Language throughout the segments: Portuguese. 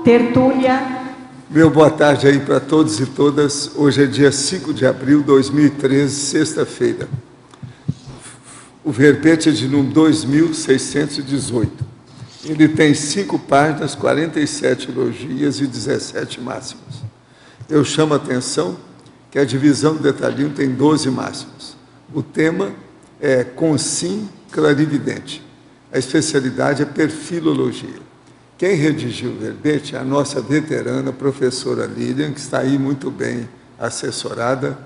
Tertúlia. Meu boa tarde aí para todos e todas. Hoje é dia 5 de abril de 2013, sexta-feira. O verbete é de número 2618. Ele tem 5 páginas, 47 elogias e 17 máximos. Eu chamo a atenção que a divisão do detalhinho tem 12 máximos. O tema é consim clarividente. A especialidade é perfilologia. Quem redigiu o verbete é a nossa veterana professora Lilian, que está aí muito bem assessorada,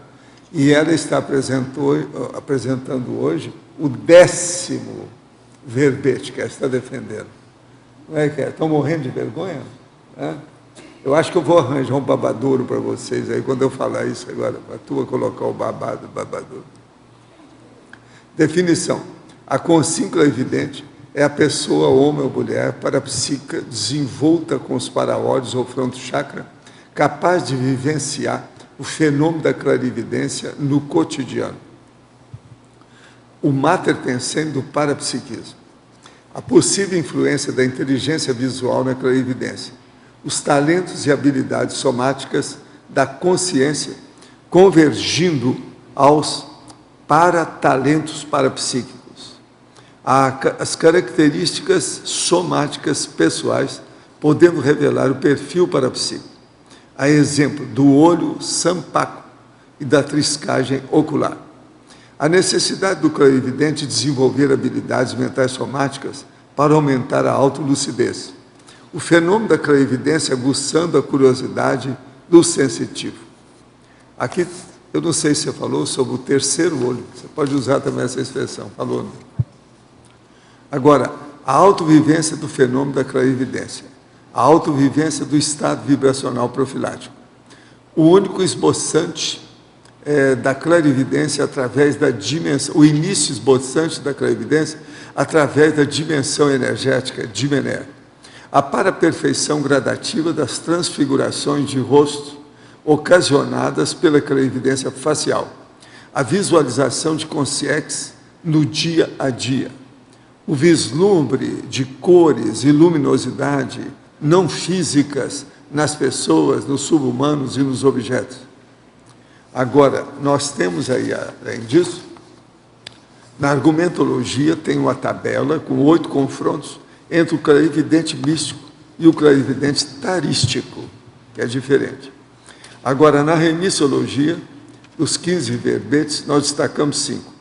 e ela está apresentando hoje o 10º verbete que ela está defendendo. Não é que é? Estão morrendo de vergonha? É? Eu acho que eu vou arranjar um babadouro para vocês aí, quando eu falar isso agora, para a tua colocar o babadouro. Definição. A consim clarividente é a pessoa, homem ou mulher, parapsíquica, desenvolta com os paraódios ou fronto chakra, capaz de vivenciar o fenômeno da clarividência no cotidiano. O mater pensem do parapsiquismo. A possível influência da inteligência visual na clarividência. Os talentos e habilidades somáticas da consciência convergindo aos paratalentos parapsíquicos. As características somáticas pessoais, podendo revelar o perfil parapsíquico, a exemplo do olho sampaco e da triscagem ocular. A necessidade do clarividente desenvolver habilidades mentais somáticas para aumentar a autolucidez. O fenômeno da clarividência aguçando a curiosidade do sensitivo. Aqui, eu não sei se você falou sobre o terceiro olho, você pode usar também essa expressão, falou, né? Agora, a autovivência do fenômeno da clarividência, a autovivência do estado vibracional profilático. O único esboçante da clarividência através da dimensão, o início esboçante da clarividência através da dimensão energética, dimener. A paraperfeição gradativa das transfigurações de rosto ocasionadas pela clarividência facial. A visualização de consciência no dia a dia. O vislumbre de cores e luminosidade não físicas nas pessoas, nos subhumanos e nos objetos. Agora, nós temos aí, além disso, na argumentologia tem uma tabela com 8 confrontos entre o clarividente místico e o clarividente tarístico, que é diferente. Agora, na remissologia, dos 15 verbetes, nós destacamos 5.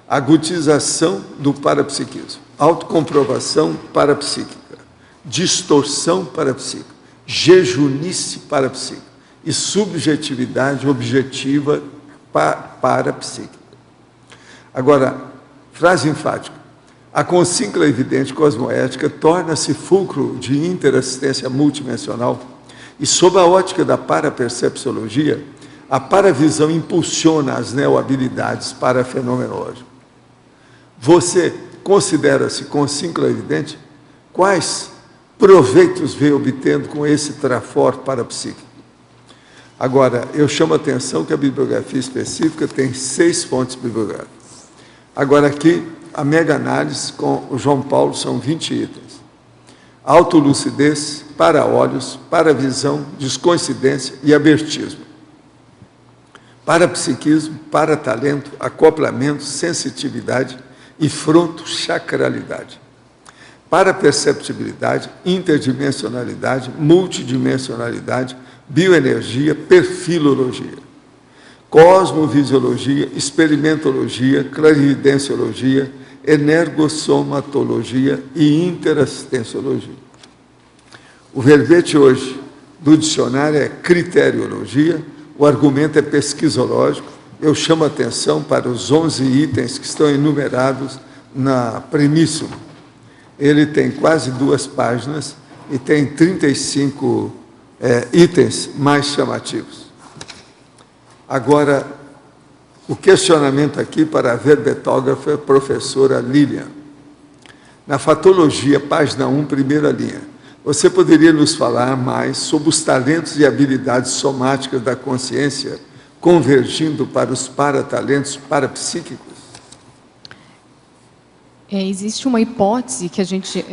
Agutização do parapsiquismo. Autocomprovação parapsíquica, distorção parapsíquica, jejunice parapsíquica e subjetividade objetiva parapsíquica. Agora, frase enfática. A consim clarividente cosmoética torna-se fulcro de interassistência multidimensional e, sob a ótica da parapercepciologia, a paravisão impulsiona as neohabilidades parafenomenológicas. Você considera-se consim clarividente? Quais proveitos vem obtendo com esse trafor parapsíquico? Agora, eu chamo a atenção que a bibliografia específica tem 6 fontes bibliográficas. Agora aqui, a mega-análise com o João Paulo são 20 itens. Autolucidez, paraolhos, paravisão, descoincidência e abertismo. Parapsiquismo, paratalento, acoplamento, sensitividade e frontochacralidade. Paraperceptibilidade, interdimensionalidade, multidimensionalidade, bioenergia, perfilologia. Cosmovisiologia, experimentologia, clarividenciologia, energossomatologia e interassistenciologia. O verbete hoje do dicionário é criteriologia, o argumento é pesquisológico. Eu chamo a atenção para os 11 itens que estão enumerados na premissa. Ele tem quase 2 páginas e tem 35 itens mais chamativos. Agora, o questionamento aqui para a verbetógrafa professora Lilian. Na fatologia, página 1, primeira linha, você poderia nos falar mais sobre os talentos e habilidades somáticas da consciência convergindo para os paratalentos parapsíquicos? Existe uma hipótese que a gente,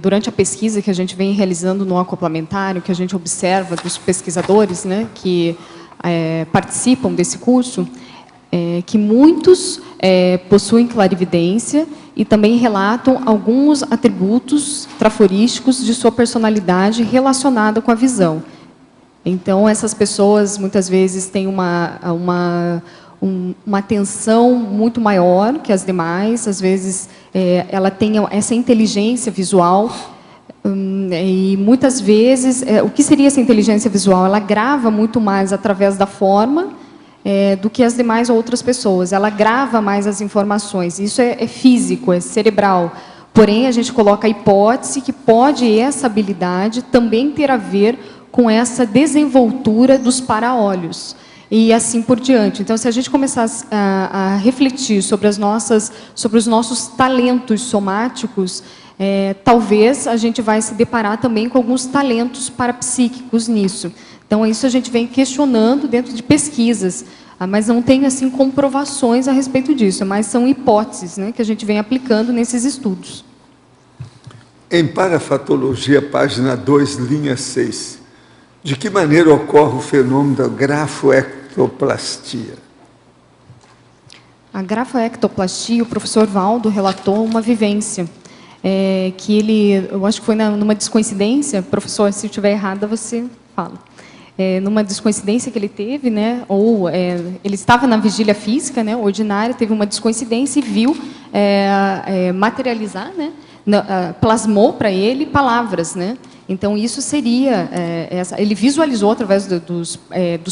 durante a pesquisa que a gente vem realizando no acoplamentário, que a gente observa dos pesquisadores, né, que participam desse curso, que muitos possuem clarividência e também relatam alguns atributos traforísticos de sua personalidade relacionada com a visão. Então, essas pessoas, muitas vezes, têm uma atenção muito maior que as demais, às vezes ela tem essa inteligência visual, e muitas vezes, o que seria essa inteligência visual? Ela grava muito mais através da forma do que as demais outras pessoas, ela grava mais as informações, isso é físico, é cerebral, porém a gente coloca a hipótese que pode essa habilidade também ter a ver com essa desenvoltura dos para-olhos, e assim por diante. Então, se a gente começar a refletir sobre os nossos talentos somáticos, talvez a gente vai se deparar também com alguns talentos parapsíquicos nisso. Então, isso a gente vem questionando dentro de pesquisas, mas não tem assim comprovações a respeito disso, mas são hipóteses, né, que a gente vem aplicando nesses estudos. Em Parafatologia, página 2, linha 6, de que maneira ocorre o fenômeno da grafoectoplastia? A grafoectoplastia, o professor Valdo relatou uma vivência, que ele, eu acho que foi numa descoincidência, professor, se eu estiver errada, você fala. Numa descoincidência que ele teve, né, ou ele estava na vigília física, né, ordinária, teve uma descoincidência e viu materializar, né, plasmou para ele palavras, né. Então isso seria ele visualizou através dos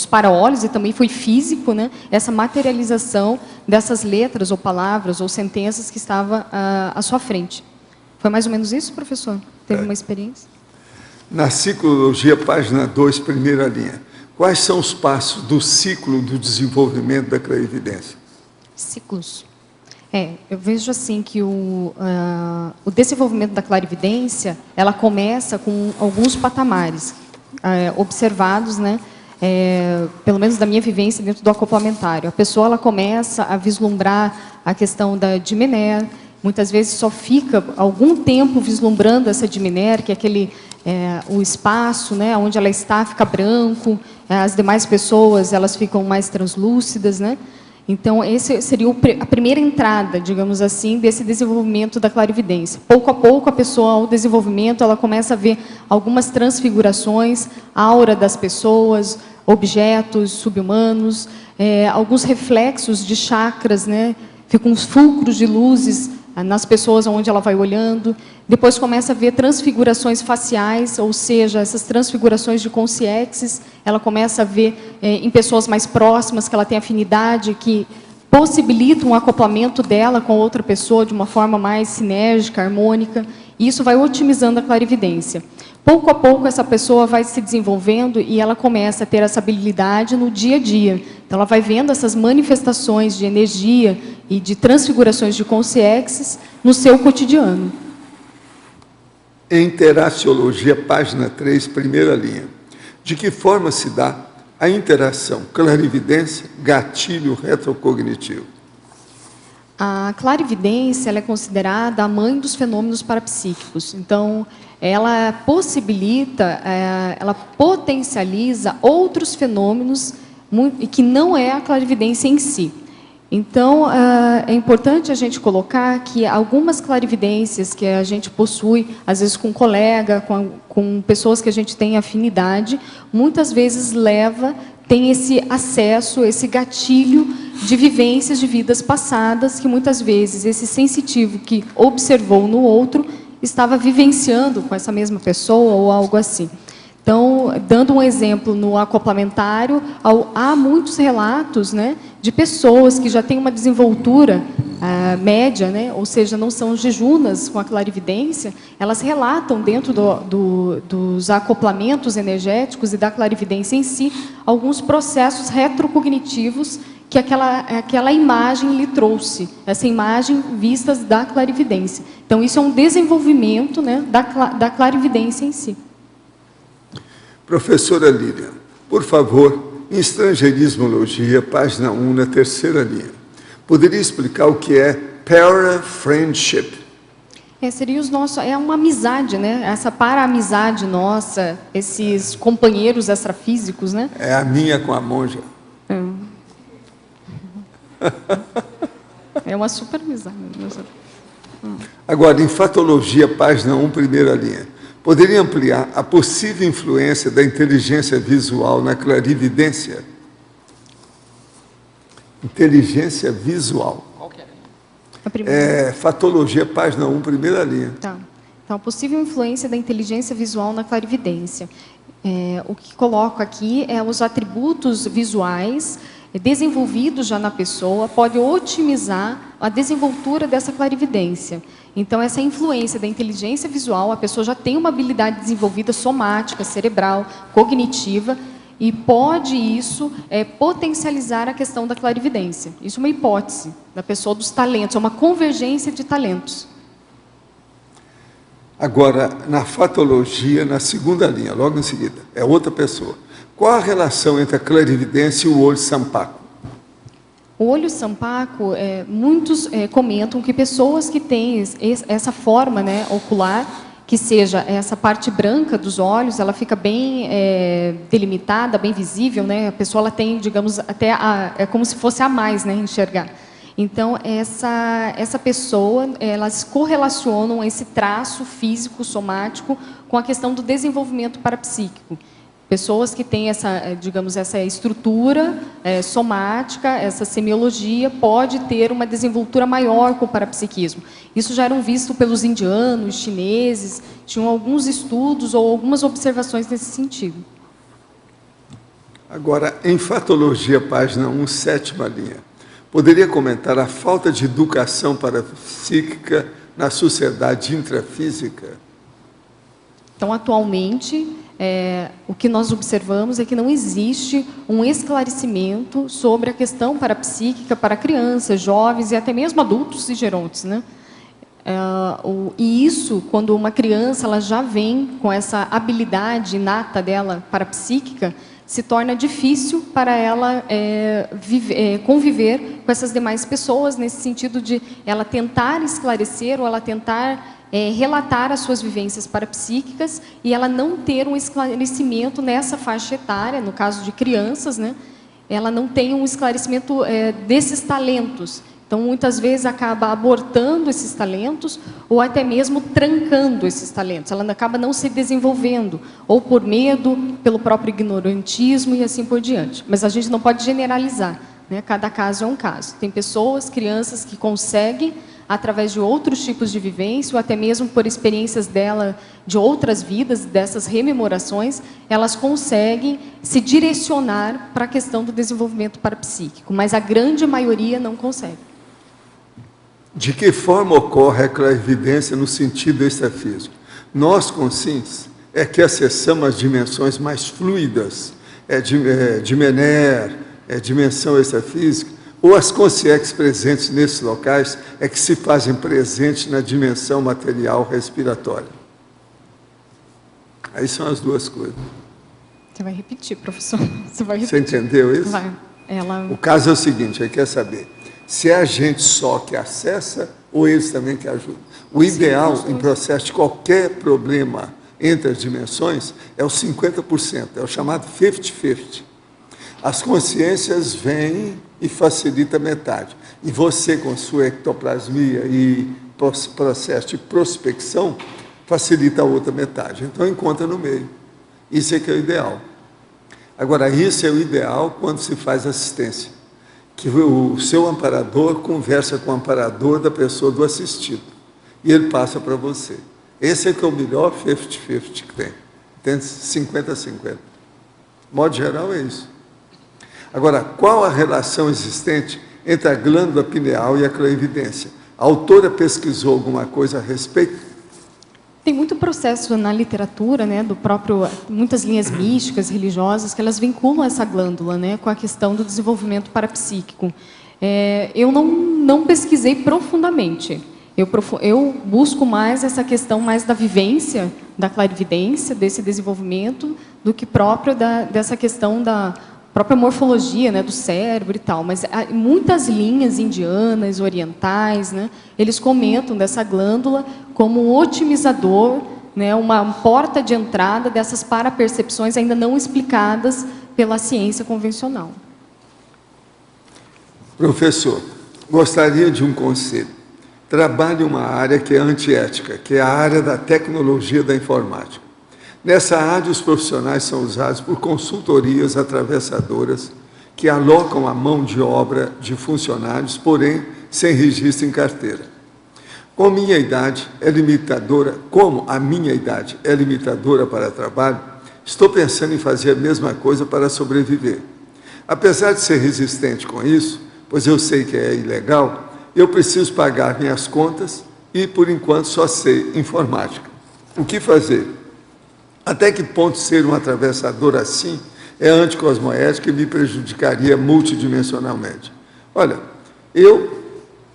para-olhos e também foi físico, né, essa materialização dessas letras ou palavras ou sentenças que estava à sua frente. Foi mais ou menos isso, professor? Teve uma experiência? Na Ciclologia, página 2, primeira linha. Quais são os passos do ciclo do desenvolvimento da clarividência? Ciclos. Eu vejo assim que o desenvolvimento da clarividência, ela começa com alguns patamares observados, né, pelo menos da minha vivência dentro do acoplamentário. A pessoa ela começa a vislumbrar a questão da Dimener, muitas vezes só fica algum tempo vislumbrando essa Dimener, que é o espaço, né, onde ela está fica branco, as demais pessoas elas ficam mais translúcidas, né? Então esse seria a primeira entrada, digamos assim, desse desenvolvimento da clarividência. Pouco a pouco a pessoa, ao desenvolvimento, ela começa a ver algumas transfigurações, aura das pessoas, objetos subhumanos, alguns reflexos de chakras, né? Ficam uns fulcros de luzes nas pessoas onde ela vai olhando. Depois começa a ver transfigurações faciais, ou seja, essas transfigurações de consciexes, ela começa a ver em pessoas mais próximas, que ela tem afinidade, que possibilitam um acoplamento dela com outra pessoa de uma forma mais sinérgica, harmônica, e isso vai otimizando a clarividência. Pouco a pouco, essa pessoa vai se desenvolvendo e ela começa a ter essa habilidade no dia a dia. Então, ela vai vendo essas manifestações de energia e de transfigurações de consciexes no seu cotidiano. Em Interaciologia, página 3, primeira linha. De que forma se dá a interação clarividência-gatilho retrocognitivo? A clarividência ela é considerada a mãe dos fenômenos parapsíquicos. Então, ela possibilita, ela potencializa outros fenômenos que não é a clarividência em si. Então, é importante a gente colocar que algumas clarividências que a gente possui, às vezes com um colega, com pessoas que a gente tem afinidade, muitas vezes leva tem esse acesso, esse gatilho de vivências de vidas passadas, que muitas vezes esse sensitivo que observou no outro estava vivenciando com essa mesma pessoa ou algo assim. Então, dando um exemplo no acoplamentário, há muitos relatos, né, de pessoas que já têm uma desenvoltura média, né, ou seja, não são jejunas com a clarividência, elas relatam dentro dos acoplamentos energéticos e da clarividência em si, alguns processos retrocognitivos que aquela imagem lhe trouxe, essa imagem vistas da clarividência. Então, isso é um desenvolvimento, né, da clarividência em si. Professora Lilian, por favor, em Estrangeirismologia, página 1, na terceira linha, poderia explicar o que é para-friendship? Seria é uma amizade, né? Essa para-amizade nossa, esses companheiros extrafísicos, né? É a minha com a monja. É uma super amizade. Agora, em Fatologia, página 1, primeira linha, poderia ampliar a possível influência da inteligência visual na clarividência? Inteligência visual. Qual que é? Fatologia, página 1, primeira linha. Tá. Então, a possível influência da inteligência visual na clarividência. O que coloco aqui é os atributos visuais desenvolvidos já na pessoa, pode otimizar a desenvoltura dessa clarividência. Então, essa influência da inteligência visual, a pessoa já tem uma habilidade desenvolvida somática, cerebral, cognitiva, e pode isso potencializar a questão da clarividência. Isso é uma hipótese da pessoa dos talentos, é uma convergência de talentos. Agora, na fatologia, na segunda linha, logo em seguida, é outra pessoa. Qual a relação entre a clarividência e o olho sampaco? O olho sampaco, muitos comentam que pessoas que têm essa forma, né, ocular, que seja essa parte branca dos olhos, ela fica bem delimitada, bem visível, né? A pessoa ela tem, digamos, até é como se fosse a mais, né, enxergar. Então, essa pessoa, elas correlacionam esse traço físico, somático, com a questão do desenvolvimento parapsíquico. Pessoas que têm essa, digamos, essa estrutura somática, essa semiologia, pode ter uma desenvoltura maior com o parapsiquismo. Isso já era visto pelos indianos, chineses, tinham alguns estudos ou algumas observações nesse sentido. Agora, em Fatologia, página 1, sétima linha, poderia comentar a falta de educação parapsíquica na sociedade intrafísica? Então, atualmente, o que nós observamos é que não existe um esclarecimento sobre a questão parapsíquica para crianças, jovens e até mesmo adultos e gerontes, né? E isso, quando uma criança ela já vem com essa habilidade inata dela parapsíquica, se torna difícil para ela conviver com essas demais pessoas, nesse sentido de ela tentar esclarecer ou ela tentar relatar as suas vivências parapsíquicas e ela não ter um esclarecimento nessa faixa etária, no caso de crianças, né? Ela não tem um esclarecimento desses talentos. Então, muitas vezes, acaba abortando esses talentos ou até mesmo trancando esses talentos. Ela acaba não se desenvolvendo, ou por medo, pelo próprio ignorantismo e assim por diante. Mas a gente não pode generalizar, né? Cada caso é um caso. Tem pessoas, crianças que conseguem, através de outros tipos de vivência, ou até mesmo por experiências dela de outras vidas, dessas rememorações, elas conseguem se direcionar para a questão do desenvolvimento parapsíquico, mas a grande maioria não consegue. De que forma ocorre a clarividência no sentido extrafísico? Nós, conscientes, é que acessamos as dimensões mais fluidas, de Mener, dimensão extrafísica, ou as consciências presentes nesses locais é que se fazem presentes na dimensão material respiratória. Aí são as duas coisas. Você vai repetir, professor. Você entendeu isso? Vai. O caso é o seguinte, aí quer saber se é a gente só que acessa ou eles também que ajudam. O ideal em processo de qualquer problema entre as dimensões é o 50%, é o chamado 50-50. As consciências vêm e facilita metade. E você, com sua ectoplasmia e processo de prospecção, facilita a outra metade. Então, encontra no meio. Isso é que é o ideal. Agora, isso é o ideal quando se faz assistência, que o seu amparador conversa com o amparador da pessoa do assistido, e ele passa para você. Esse é que é o melhor 50-50 que tem. Tem 50-50. De modo geral, é isso. Agora, qual a relação existente entre a glândula pineal e a clarividência? A autora pesquisou alguma coisa a respeito? Tem muito processo na literatura, né, do próprio, muitas linhas místicas, religiosas, que elas vinculam essa glândula, né, com a questão do desenvolvimento parapsíquico. Eu não pesquisei profundamente. Eu busco mais essa questão mais da vivência, da clarividência, desse desenvolvimento, do que próprio dessa questão da própria morfologia, né, do cérebro e tal. Mas muitas linhas indianas, orientais, né, eles comentam dessa glândula como um otimizador, né, uma porta de entrada dessas parapercepções ainda não explicadas pela ciência convencional. Professor, gostaria de um conselho. Trabalhe uma área que é antiética, que é a área da tecnologia da informática. Nessa área, os profissionais são usados por consultorias atravessadoras que alocam a mão de obra de funcionários, porém, sem registro em carteira. Como a minha idade é limitadora para trabalho, estou pensando em fazer a mesma coisa para sobreviver. Apesar de ser resistente com isso, pois eu sei que é ilegal, eu preciso pagar minhas contas e, por enquanto, só sei informática. O que fazer? Até que ponto ser um atravessador assim é anticosmoético e me prejudicaria multidimensionalmente? Olha,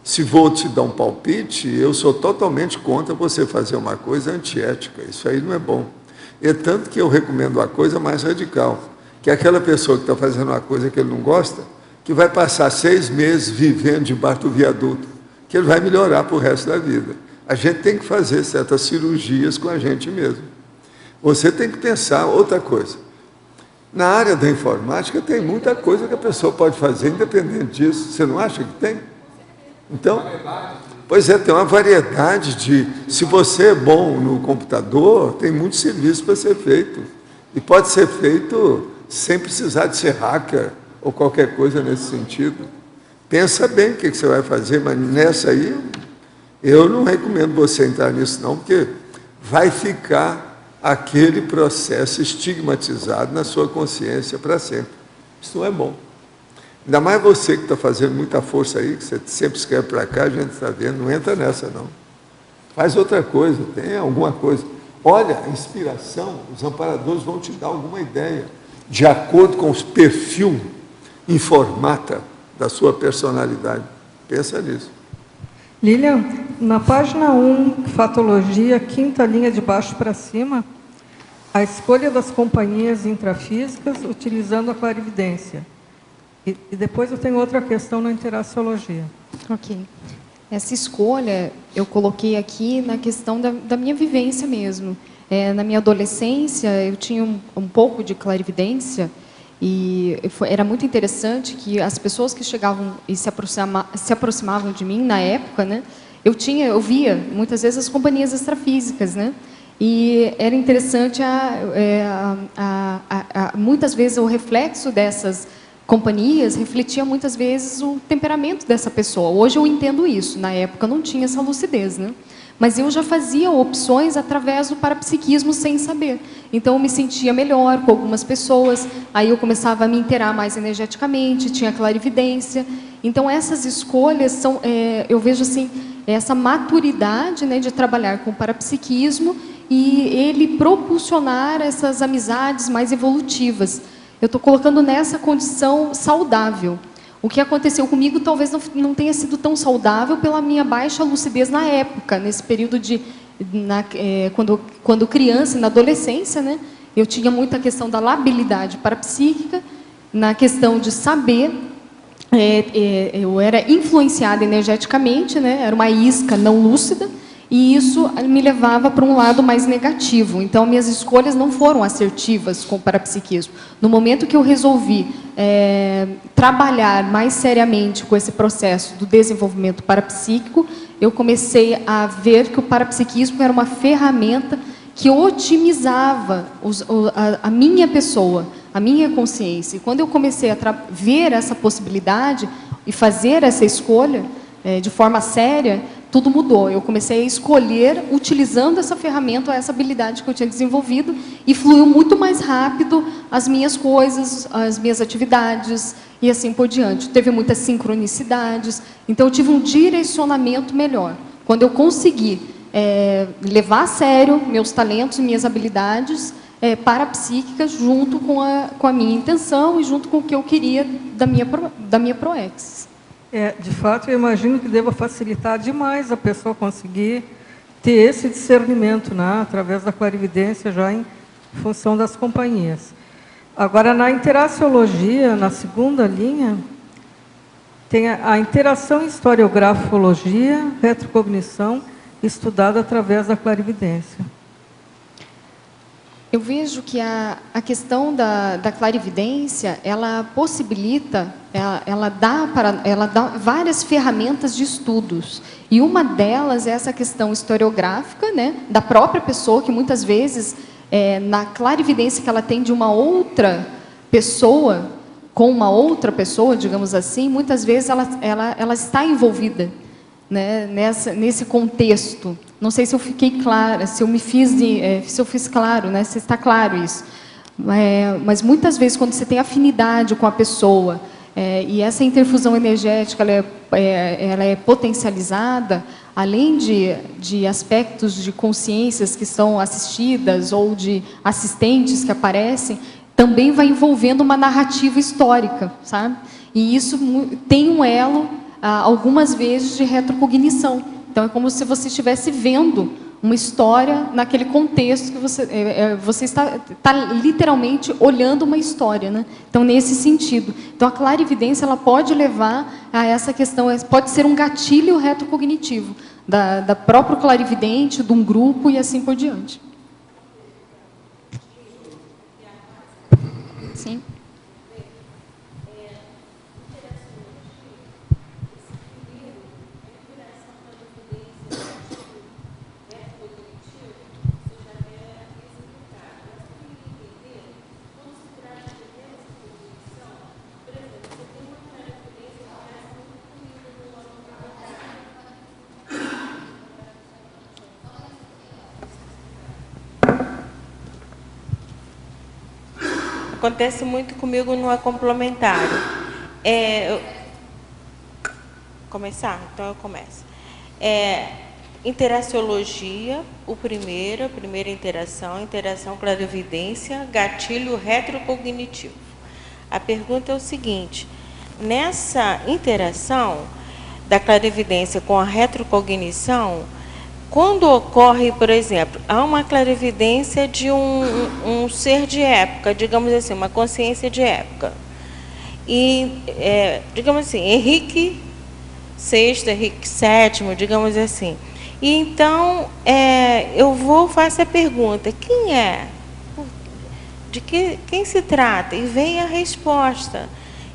se vou te dar um palpite, eu sou totalmente contra você fazer uma coisa antiética. Isso aí não é bom. É tanto que eu recomendo uma coisa mais radical, que é aquela pessoa que está fazendo uma coisa que ele não gosta, que vai passar 6 meses vivendo debaixo do viaduto, que ele vai melhorar para o resto da vida. A gente tem que fazer certas cirurgias com a gente mesmo. Você tem que pensar outra coisa. Na área da informática tem muita coisa que a pessoa pode fazer independente disso. Você não acha que tem? Então, pois é, tem uma variedade de... Se você é bom no computador, tem muito serviço para ser feito. E pode ser feito sem precisar de ser hacker, ou qualquer coisa nesse sentido. Pensa bem o que você vai fazer, mas nessa aí, eu não recomendo você entrar nisso não, porque vai ficar aquele processo estigmatizado na sua consciência para sempre. Isso não é bom. Ainda mais você que está fazendo muita força aí, que você sempre escreve para cá, a gente está vendo, não entra nessa não. Faz outra coisa, tem alguma coisa. Olha, a inspiração, os amparadores vão te dar alguma ideia, de acordo com os perfil informata da sua personalidade. Pensa nisso. Lilian, na página 1, Fatologia, 5ª linha de baixo para cima, a escolha das companhias intrafísicas utilizando a clarividência. E depois eu tenho outra questão na interaciologia. Ok. Essa escolha eu coloquei aqui na questão da minha vivência mesmo. Na minha adolescência, eu tinha um pouco de clarividência, e era muito interessante que as pessoas que chegavam e se aproximavam de mim na época, né, eu via muitas vezes as companhias extrafísicas, né, e era interessante muitas vezes o reflexo dessas companhias refletia muitas vezes o temperamento dessa pessoa. Hoje eu entendo isso, na época eu não tinha essa lucidez, né? Mas eu já fazia opções através do parapsiquismo sem saber. Então, eu me sentia melhor com algumas pessoas, aí eu começava a me inteirar mais energeticamente, tinha clarividência. Então, essas escolhas são, eu vejo assim, essa maturidade, né, de trabalhar com o parapsiquismo e ele propulsionar essas amizades mais evolutivas. Eu estou colocando nessa condição saudável. O que aconteceu comigo talvez não tenha sido tão saudável pela minha baixa lucidez na época, nesse período quando criança, na adolescência, né? Eu tinha muita questão da labilidade parapsíquica, na questão de saber, eu era influenciada energeticamente, né? Era uma isca não lúcida, e isso me levava para um lado mais negativo. Então, minhas escolhas não foram assertivas com o parapsiquismo. No momento que eu resolvi trabalhar mais seriamente com esse processo do desenvolvimento parapsíquico, eu comecei a ver que o parapsiquismo era uma ferramenta que otimizava a minha pessoa, a minha consciência. E quando eu comecei a ver essa possibilidade e fazer essa escolha de forma séria, tudo mudou. Eu comecei a escolher utilizando essa ferramenta, essa habilidade que eu tinha desenvolvido, e fluiu muito mais rápido as minhas coisas, as minhas atividades, e assim por diante. Teve muitas sincronicidades, então eu tive um direcionamento melhor. Quando eu consegui levar a sério meus talentos e minhas habilidades parapsíquicas, junto com a minha intenção e junto com o que eu queria da minha ProEx. De fato, eu imagino que deva facilitar demais a pessoa conseguir ter esse discernimento, né, através da clarividência, já em função das companhias. Agora, na interaciologia, na segunda linha, tem a interação historiografologia, retrocognição, estudada através da clarividência. Eu vejo que a questão da clarividência, ela possibilita, ela dá várias ferramentas de estudos. E uma delas é essa questão historiográfica, né, da própria pessoa, que muitas vezes, na clarividência que ela tem de uma outra pessoa, com uma outra pessoa, digamos assim, muitas vezes ela está envolvida, né, nesse contexto. Não sei se eu fiquei clara, se eu fiz claro, né, se está claro isso. Mas muitas vezes, quando você tem afinidade com a pessoa, e essa interfusão energética ela é potencializada, além de aspectos de consciências que são assistidas ou de assistentes que aparecem, também vai envolvendo uma narrativa histórica, sabe? E isso tem um elo, algumas vezes, de retrocognição. Então, é como se você estivesse vendo uma história naquele contexto que você está literalmente olhando uma história, né? Então, nesse sentido. Então, a clarividência ela pode levar a essa questão, pode ser um gatilho retrocognitivo da própria clarividente, de um grupo e assim por diante. Sim. Acontece muito comigo no complementário. Começar? Então eu começo. Interaciologia, a primeira interação clarividência, gatilho retrocognitivo. A pergunta é o seguinte: nessa interação da clarividência com a retrocognição, quando ocorre, por exemplo, há uma clarividência de um ser de época, digamos assim, uma consciência de época. E, digamos assim, Henrique VI, Henrique VII, digamos assim. E então, faço a pergunta: quem é? De quem se trata? E vem a resposta.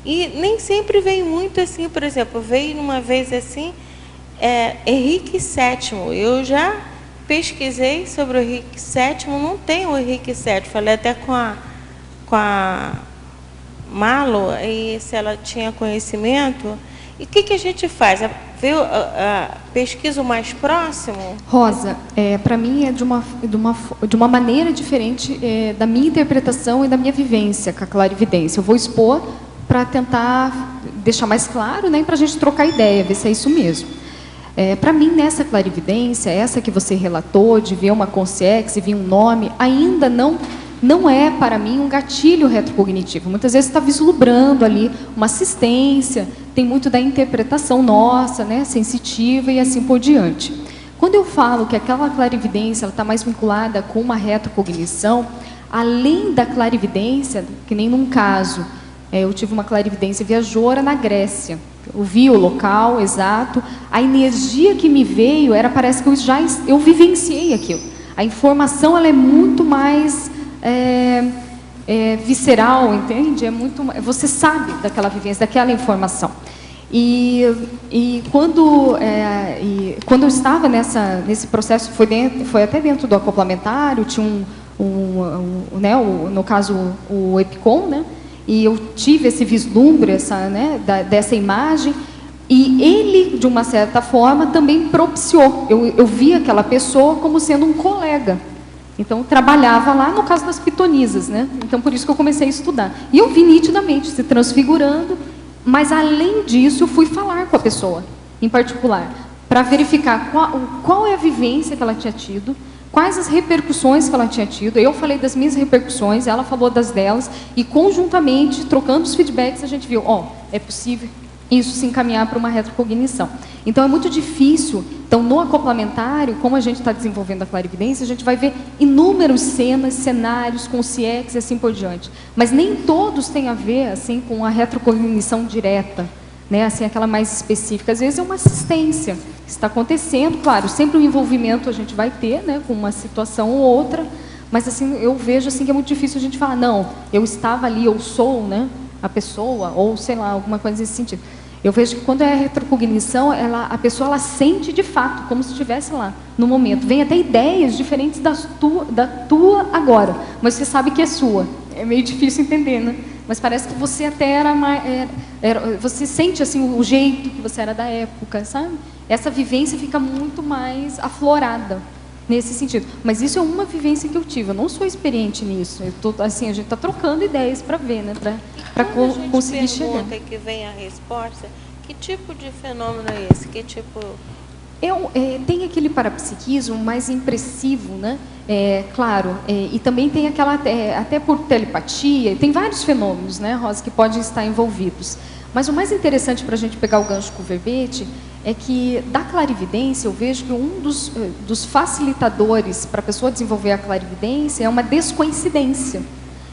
E nem sempre vem muito assim, por exemplo, veio uma vez assim, Henrique VII. Eu já pesquisei sobre o Henrique VII, não tem o Henrique VII. Falei até com a Malo, e se ela tinha conhecimento. E o que a gente faz? Pesquisa o mais próximo? Rosa, para mim é de uma maneira diferente da minha interpretação e da minha vivência com a clarividência. Eu vou expor para tentar deixar mais claro, né, para a gente trocar ideia, ver se é isso mesmo. Para mim, nessa clarividência, essa que você relatou, de ver uma consciência e vir um nome, ainda não é, para mim, um gatilho retrocognitivo. Muitas vezes você está vislumbrando ali uma assistência, tem muito da interpretação nossa, né, sensitiva e assim por diante. Quando eu falo que aquela clarividência está mais vinculada com uma retrocognição, além da clarividência, que nem num caso, eu tive uma clarividência viajoura na Grécia. Eu vi o local exato, a energia que me veio parece que eu vivenciei aquilo. A informação ela é muito mais visceral, entende? Você sabe daquela vivência, daquela informação. E quando eu estava nesse processo, foi até dentro do acoplamentário, tinha né, no caso o EPICOM, né, e eu tive esse vislumbre dessa imagem, e ele, de uma certa forma, também propiciou. Eu vi aquela pessoa como sendo um colega. Então, trabalhava lá no caso das pitonisas, né? Então, por isso que eu comecei a estudar. E eu vi nitidamente se transfigurando, mas, além disso, eu fui falar com a pessoa, em particular, para verificar qual é a vivência que ela tinha tido, quais as repercussões que ela tinha tido. Eu falei das minhas repercussões, ela falou das delas, e, conjuntamente, trocando os feedbacks, a gente viu, é possível isso se encaminhar para uma retrocognição. Então, é muito difícil. Então, no acoplamentário, como a gente está desenvolvendo a clarividência, a gente vai ver inúmeros cenários com CIEX e assim por diante. Mas nem todos têm a ver assim, com a retrocognição direta, né? Assim, aquela mais específica. Às vezes é uma assistência que está acontecendo. Claro, sempre um envolvimento a gente vai ter, né, com uma situação ou outra, mas assim, eu vejo assim, que é muito difícil a gente falar, não, eu estava ali, eu sou, né, a pessoa, ou sei lá, alguma coisa nesse sentido. Eu vejo que quando é a retrocognição, a pessoa ela sente de fato, como se estivesse lá, no momento. Vem até ideias diferentes da tua agora, mas você sabe que é sua. É meio difícil entender, né? Mas parece que você até você sente assim, o jeito que você era da época, sabe? Essa vivência fica muito mais aflorada nesse sentido. Mas isso é uma vivência que eu tive. Eu não sou experiente nisso. Assim, a gente está trocando ideias para ver, né? Para conseguir chegar. Pergunta que vem a resposta, que tipo de fenômeno é esse? Que tipo... Tem aquele parapsiquismo mais impressivo, né? Claro, e também tem aquela, até por telepatia, tem vários fenômenos, né, Rosa, que podem estar envolvidos. Mas o mais interessante para a gente pegar o gancho com o verbete é que, da clarividência, eu vejo que um dos facilitadores para a pessoa desenvolver a clarividência é uma descoincidência.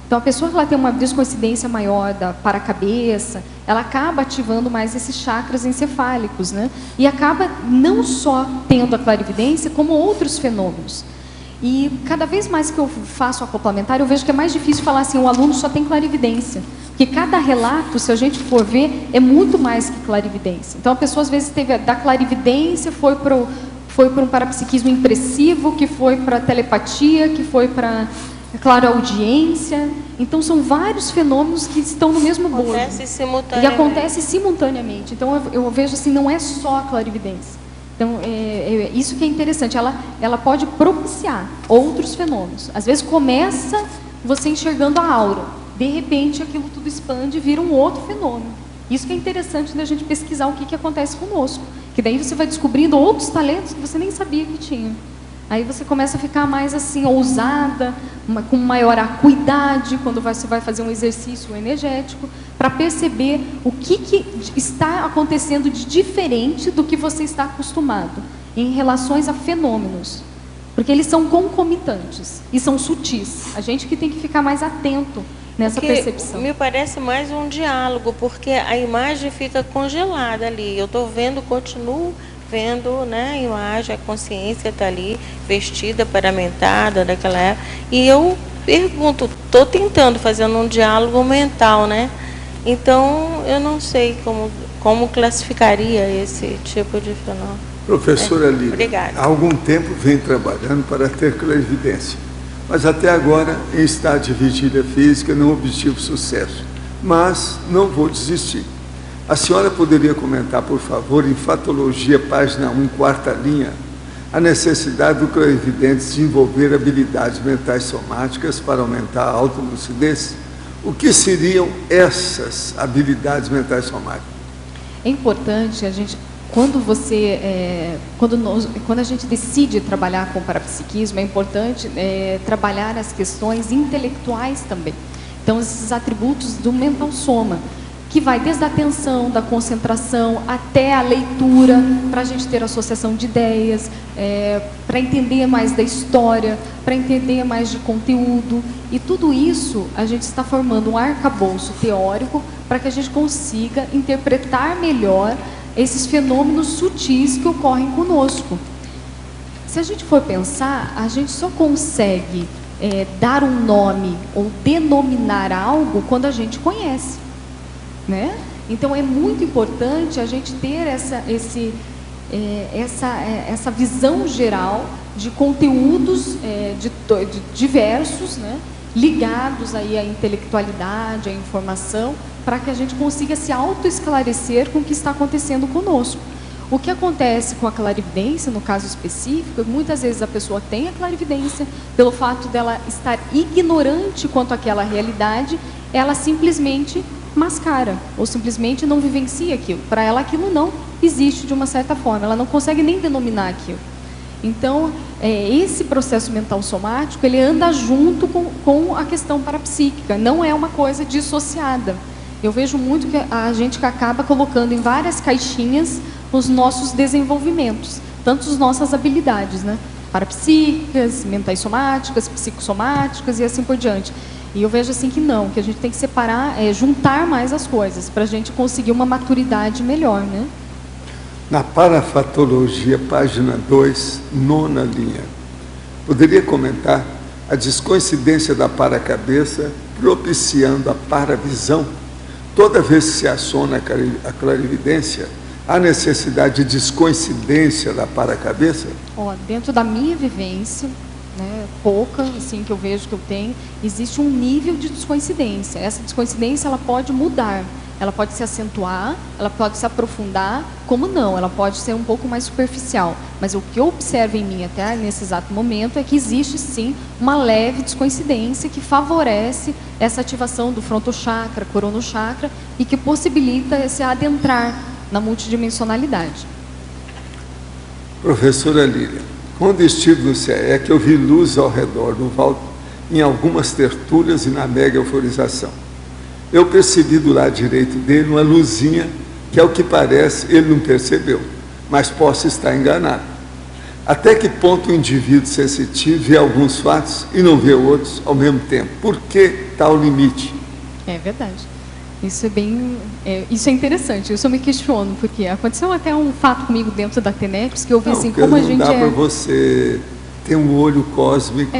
Então, a pessoa que ela tem uma descoincidência maior para a cabeça, ela acaba ativando mais esses chakras encefálicos, né? E acaba não só tendo a clarividência, como outros fenômenos. E cada vez mais que eu faço acoplamentário, eu vejo que é mais difícil falar assim, o aluno só tem clarividência. Porque cada relato, se a gente for ver, é muito mais que clarividência. Então, a pessoa às vezes teve da clarividência, foi para um parapsiquismo impressivo, que foi para telepatia, que foi para... claro, audiência. Então, são vários fenômenos que estão no mesmo bolo. Acontece simultaneamente. E acontece simultaneamente. Então, eu vejo assim, não é só a clarividência. Então, isso que é interessante. Ela pode propiciar outros fenômenos. Às vezes, começa você enxergando a aura. De repente, aquilo tudo expande e vira um outro fenômeno. Isso que é interessante da gente pesquisar o que acontece conosco. Que daí você vai descobrindo outros talentos que você nem sabia que tinha. Aí você começa a ficar mais assim, ousada, com maior acuidade, quando você vai fazer um exercício energético, para perceber o que está acontecendo de diferente do que você está acostumado, em relações a fenômenos. Porque eles são concomitantes e são sutis. A gente que tem que ficar mais atento nessa percepção. Me parece mais um diálogo, porque a imagem fica congelada ali. Eu estou vendo, continuo vendo, né, a imagem, a consciência está ali, vestida, paramentada daquela época. E eu pergunto, estou tentando, fazendo um diálogo mental, né? Então, eu não sei como classificaria esse tipo de fenômeno. Professora Lídia, obrigada. Há algum tempo vem trabalhando para ter clarividência, mas até agora, em estado de vigília física, não obtive sucesso. Mas não vou desistir. A senhora poderia comentar, por favor, em Fatologia, página 1, quarta linha, a necessidade do clarividente desenvolver habilidades mentais somáticas para aumentar a autolucidez? O que seriam essas habilidades mentais somáticas? É importante a gente, quando a gente decide trabalhar com o parapsiquismo, é importante trabalhar as questões intelectuais também. Então, esses atributos do mental soma, que vai desde a atenção, da concentração, até a leitura, para a gente ter associação de ideias, para entender mais da história, para entender mais de conteúdo. E tudo isso, a gente está formando um arcabouço teórico para que a gente consiga interpretar melhor esses fenômenos sutis que ocorrem conosco. Se a gente for pensar, a gente só consegue dar um nome ou denominar algo quando a gente conhece. Né? Então, é muito importante a gente ter essa visão geral de conteúdos de diversos, né, ligados aí à intelectualidade, à informação, para que a gente consiga se autoesclarecer com o que está acontecendo conosco. O que acontece com a clarividência, no caso específico, muitas vezes a pessoa tem a clarividência, pelo fato dela estar ignorante quanto àquela realidade, ela simplesmente mascara, ou simplesmente não vivencia aquilo. Para ela aquilo não existe de uma certa forma, ela não consegue nem denominar aquilo. Então, esse processo mental somático, ele anda junto com a questão parapsíquica, não é uma coisa dissociada. Eu vejo muito que a gente acaba colocando em várias caixinhas os nossos desenvolvimentos, tanto as nossas habilidades, né? Parapsíquicas, mentais somáticas, psicossomáticas e assim por diante. E eu vejo assim que não, que a gente tem que separar, juntar mais as coisas, para a gente conseguir uma maturidade melhor, né? Na parafatologia, página 2, 9ª linha, poderia comentar a descoincidência da paracabeça propiciando a paravisão? Toda vez que se aciona a clarividência, há necessidade de descoincidência da paracabeça? Dentro da minha vivência, né, pouca, assim, que eu vejo que eu tenho, existe um nível de descoincidência. Essa descoincidência, ela pode mudar, ela pode se acentuar, ela pode se aprofundar, como não, ela pode ser um pouco mais superficial. Mas o que eu observo em mim até nesse exato momento é que existe sim uma leve descoincidência que favorece essa ativação do frontochakra, coronochakra, e que possibilita esse adentrar na multidimensionalidade. Professora Lília, quando estive no CEEC, eu vi luz ao redor do Valdo, em algumas tertúlias e na mega euforização. Eu percebi do lado direito dele uma luzinha, que ao que parece ele não percebeu, mas posso estar enganado. Até que ponto o indivíduo sensitivo vê alguns fatos e não vê outros ao mesmo tempo? Por que tal limite? É verdade. Isso é interessante, isso eu me questiono, porque aconteceu até um fato comigo dentro da TENEPS, que eu vi assim, como a gente não dá para você ter um olho cósmico,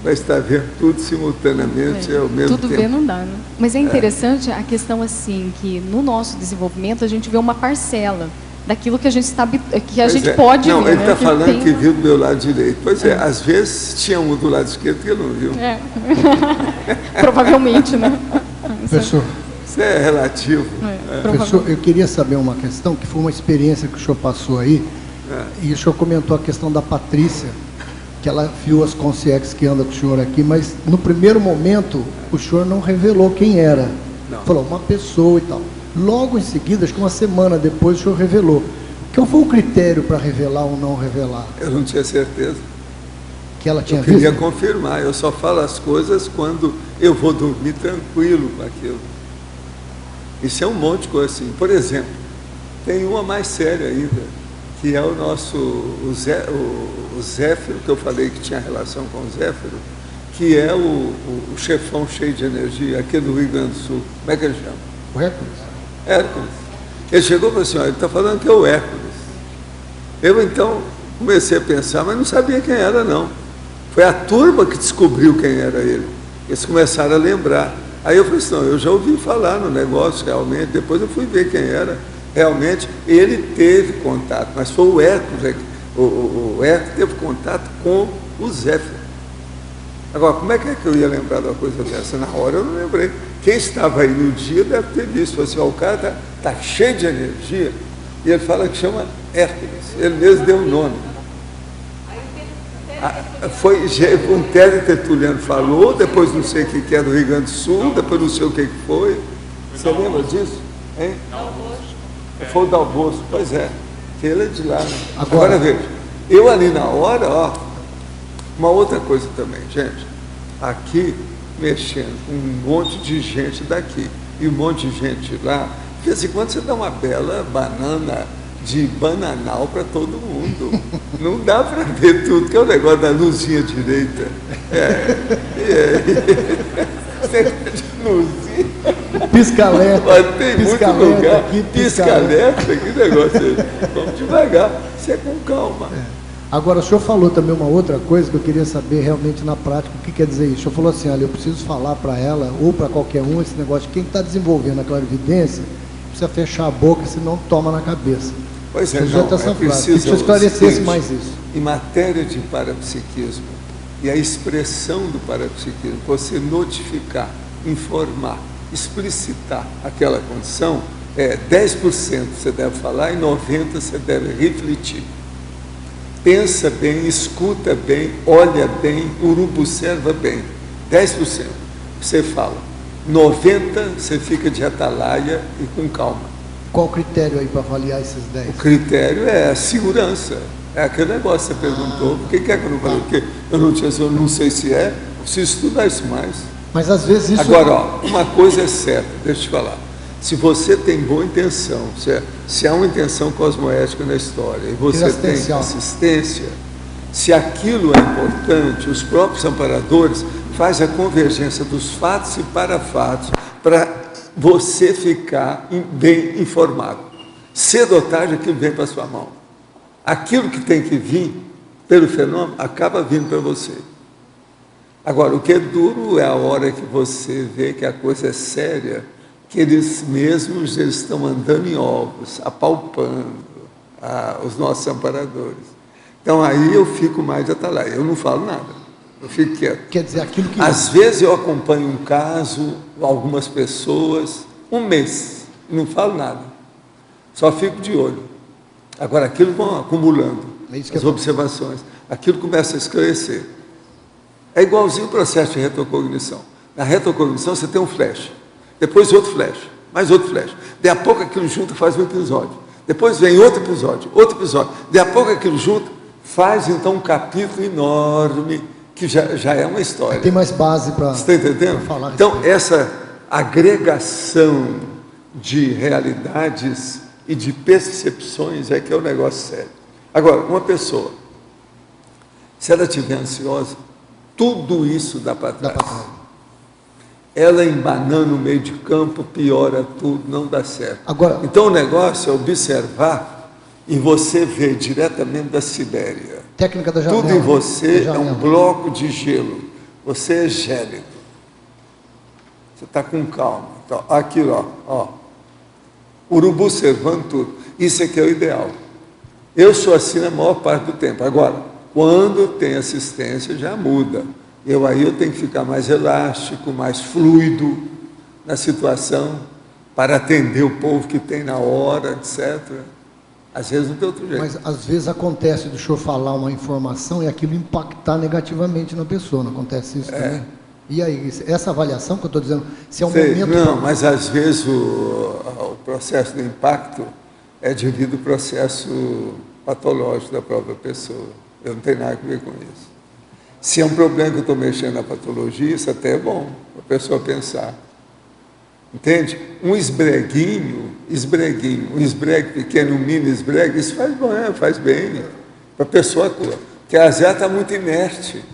vai estar vendo tudo simultaneamente ao mesmo tempo. Tudo ver não dá, né? Mas é interessante a questão assim, que no nosso desenvolvimento a gente vê uma parcela daquilo que a gente está, que a gente pode não, ver. Ele está falando tem... que viu do meu lado direito. Pois às vezes tinha um do lado esquerdo que ele não viu. Provavelmente, né? Professor, isso é relativo. Professor, eu queria saber uma questão, que foi uma experiência que o senhor passou aí, e o senhor comentou a questão da Patrícia, que ela viu as consciências que andam com o senhor aqui, mas no primeiro momento o senhor não revelou quem era. Não. Falou, uma pessoa e tal. Logo em seguida, acho que uma semana depois, o senhor revelou. Qual foi o critério para revelar ou não revelar? Eu não tinha certeza. Que ela tinha visto? Eu queria visto? confirmar, eu só falo as coisas quando eu vou dormir tranquilo com aquilo. Isso é um monte de coisa assim. Por exemplo, tem uma mais séria ainda, que é o nosso, o Zéfiro, que eu falei que tinha relação com o Zéfiro, que é o chefão cheio de energia, aquele do Rio Grande do Sul. Como é que ele chama? O Hércules? Hércules. Ele chegou e falou assim, ele está falando que é o Hércules. Eu então comecei a pensar, mas não sabia quem era não. Foi a turma que descobriu quem era ele. Eles começaram a lembrar. Aí eu falei assim, não, eu já ouvi falar no negócio realmente, depois eu fui ver quem era. Realmente, ele teve contato, mas foi o Hércules, o Hércules teve contato com o Zéfiro. Agora, como é que eu ia lembrar de uma coisa dessa? Na hora eu não lembrei. Quem estava aí no dia deve ter visto. Falou assim, o cara está cheio de energia, e ele fala que chama Hércules. Ele mesmo deu o nome. Foi um teletertuliano falou, depois não sei o que é do Rio Grande do Sul, depois não sei o que foi. Você lembra disso? Hein? Foi o Dal Bosco, pois é, que ele é de lá. Né? Agora veja, eu ali na hora, uma outra coisa também, gente, aqui mexendo com um monte de gente daqui e um monte de gente lá, de vez em quando você dá uma bela banana de bananal para todo mundo. Não dá para ver tudo, que é o negócio da luzinha direita. Luzinha. Pisca-alerta. Tem muito lugar. Pisca-alerta, que negócio é esse? Vamos devagar, isso é com calma. Agora, o senhor falou também uma outra coisa que eu queria saber realmente na prática, o que quer dizer isso? O senhor falou assim, olha, eu preciso falar para ela, ou para qualquer um, esse negócio de quem está desenvolvendo a clarividência, precisa fechar a boca, senão toma na cabeça. Pois é, não, é preciso que esclarecesse mais isso. Em matéria de parapsiquismo e a expressão do parapsiquismo, você notificar, informar, explicitar aquela condição, 10% você deve falar e 90% você deve refletir. Pensa bem, escuta bem, olha bem, urubu-serva bem. 10% você fala. 90% você fica de atalaia e com calma. Qual o critério aí para avaliar esses 10%? O critério é a segurança. É aquele negócio que você perguntou. Por que é que eu não falei? Porque eu não sei se é, preciso estudar isso mais. Mas às vezes isso... Agora, ó, uma coisa é certa, deixa eu te falar. Se você tem boa intenção, se há uma intenção cosmoética na história e você tem assistência, se aquilo é importante, os próprios amparadores fazem a convergência dos fatos e parafatos para você ficar bem informado. Cedo ou tarde aquilo vem para a sua mão. Aquilo que tem que vir pelo fenômeno acaba vindo para você. Agora, o que é duro é a hora que você vê que a coisa é séria, que eles mesmos estão andando em ovos, apalpando os nossos amparadores. Então, aí eu fico mais de atalaia. Eu não falo nada, eu fico quieto. Quer dizer, aquilo que... Às vezes eu acompanho um caso, algumas pessoas, um mês, e não falo nada. Só fico de olho. Agora, aquilo vão acumulando, as observações. Aquilo começa a esclarecer. É igualzinho o processo de retrocognição. Na retrocognição você tem um flash, depois outro flash, mais outro flash. Daí a pouco aquilo junto faz um episódio. Depois vem outro episódio. Daí a pouco aquilo junto faz então um capítulo enorme, que já é uma história. Tem mais base para... Você está entendendo? Falar então, essa agregação de realidades e de percepções é que é o negócio sério. Agora, uma pessoa, se ela estiver ansiosa, tudo isso dá para trás. Ela embanando no meio de campo, piora tudo, não dá certo. Agora, então o negócio é observar e você ver diretamente da Sibéria. Técnica da janela. Tudo em você é um bloco de gelo. Você é gélido. Você está com calma. Então, aqui, ó. Urubu servando tudo. Isso aqui é o ideal. Eu sou assim na maior parte do tempo. Agora, quando tem assistência, já muda. Aí eu tenho que ficar mais elástico, mais fluido na situação, para atender o povo que tem na hora, etc. Às vezes não tem outro jeito. Mas às vezes acontece do senhor falar uma informação e aquilo impactar negativamente na pessoa, não acontece isso também? E aí, essa avaliação que eu estou dizendo, se é um momento... Não, mas às vezes o processo de impacto é devido ao processo patológico da própria pessoa. Eu não tenho nada a ver com isso. Se é um problema que eu estou mexendo na patologia, isso até é bom para a pessoa pensar. Entende? Um esbregue pequeno, um mini esbregue, isso faz bem para a pessoa, porque às vezes está muito inerte.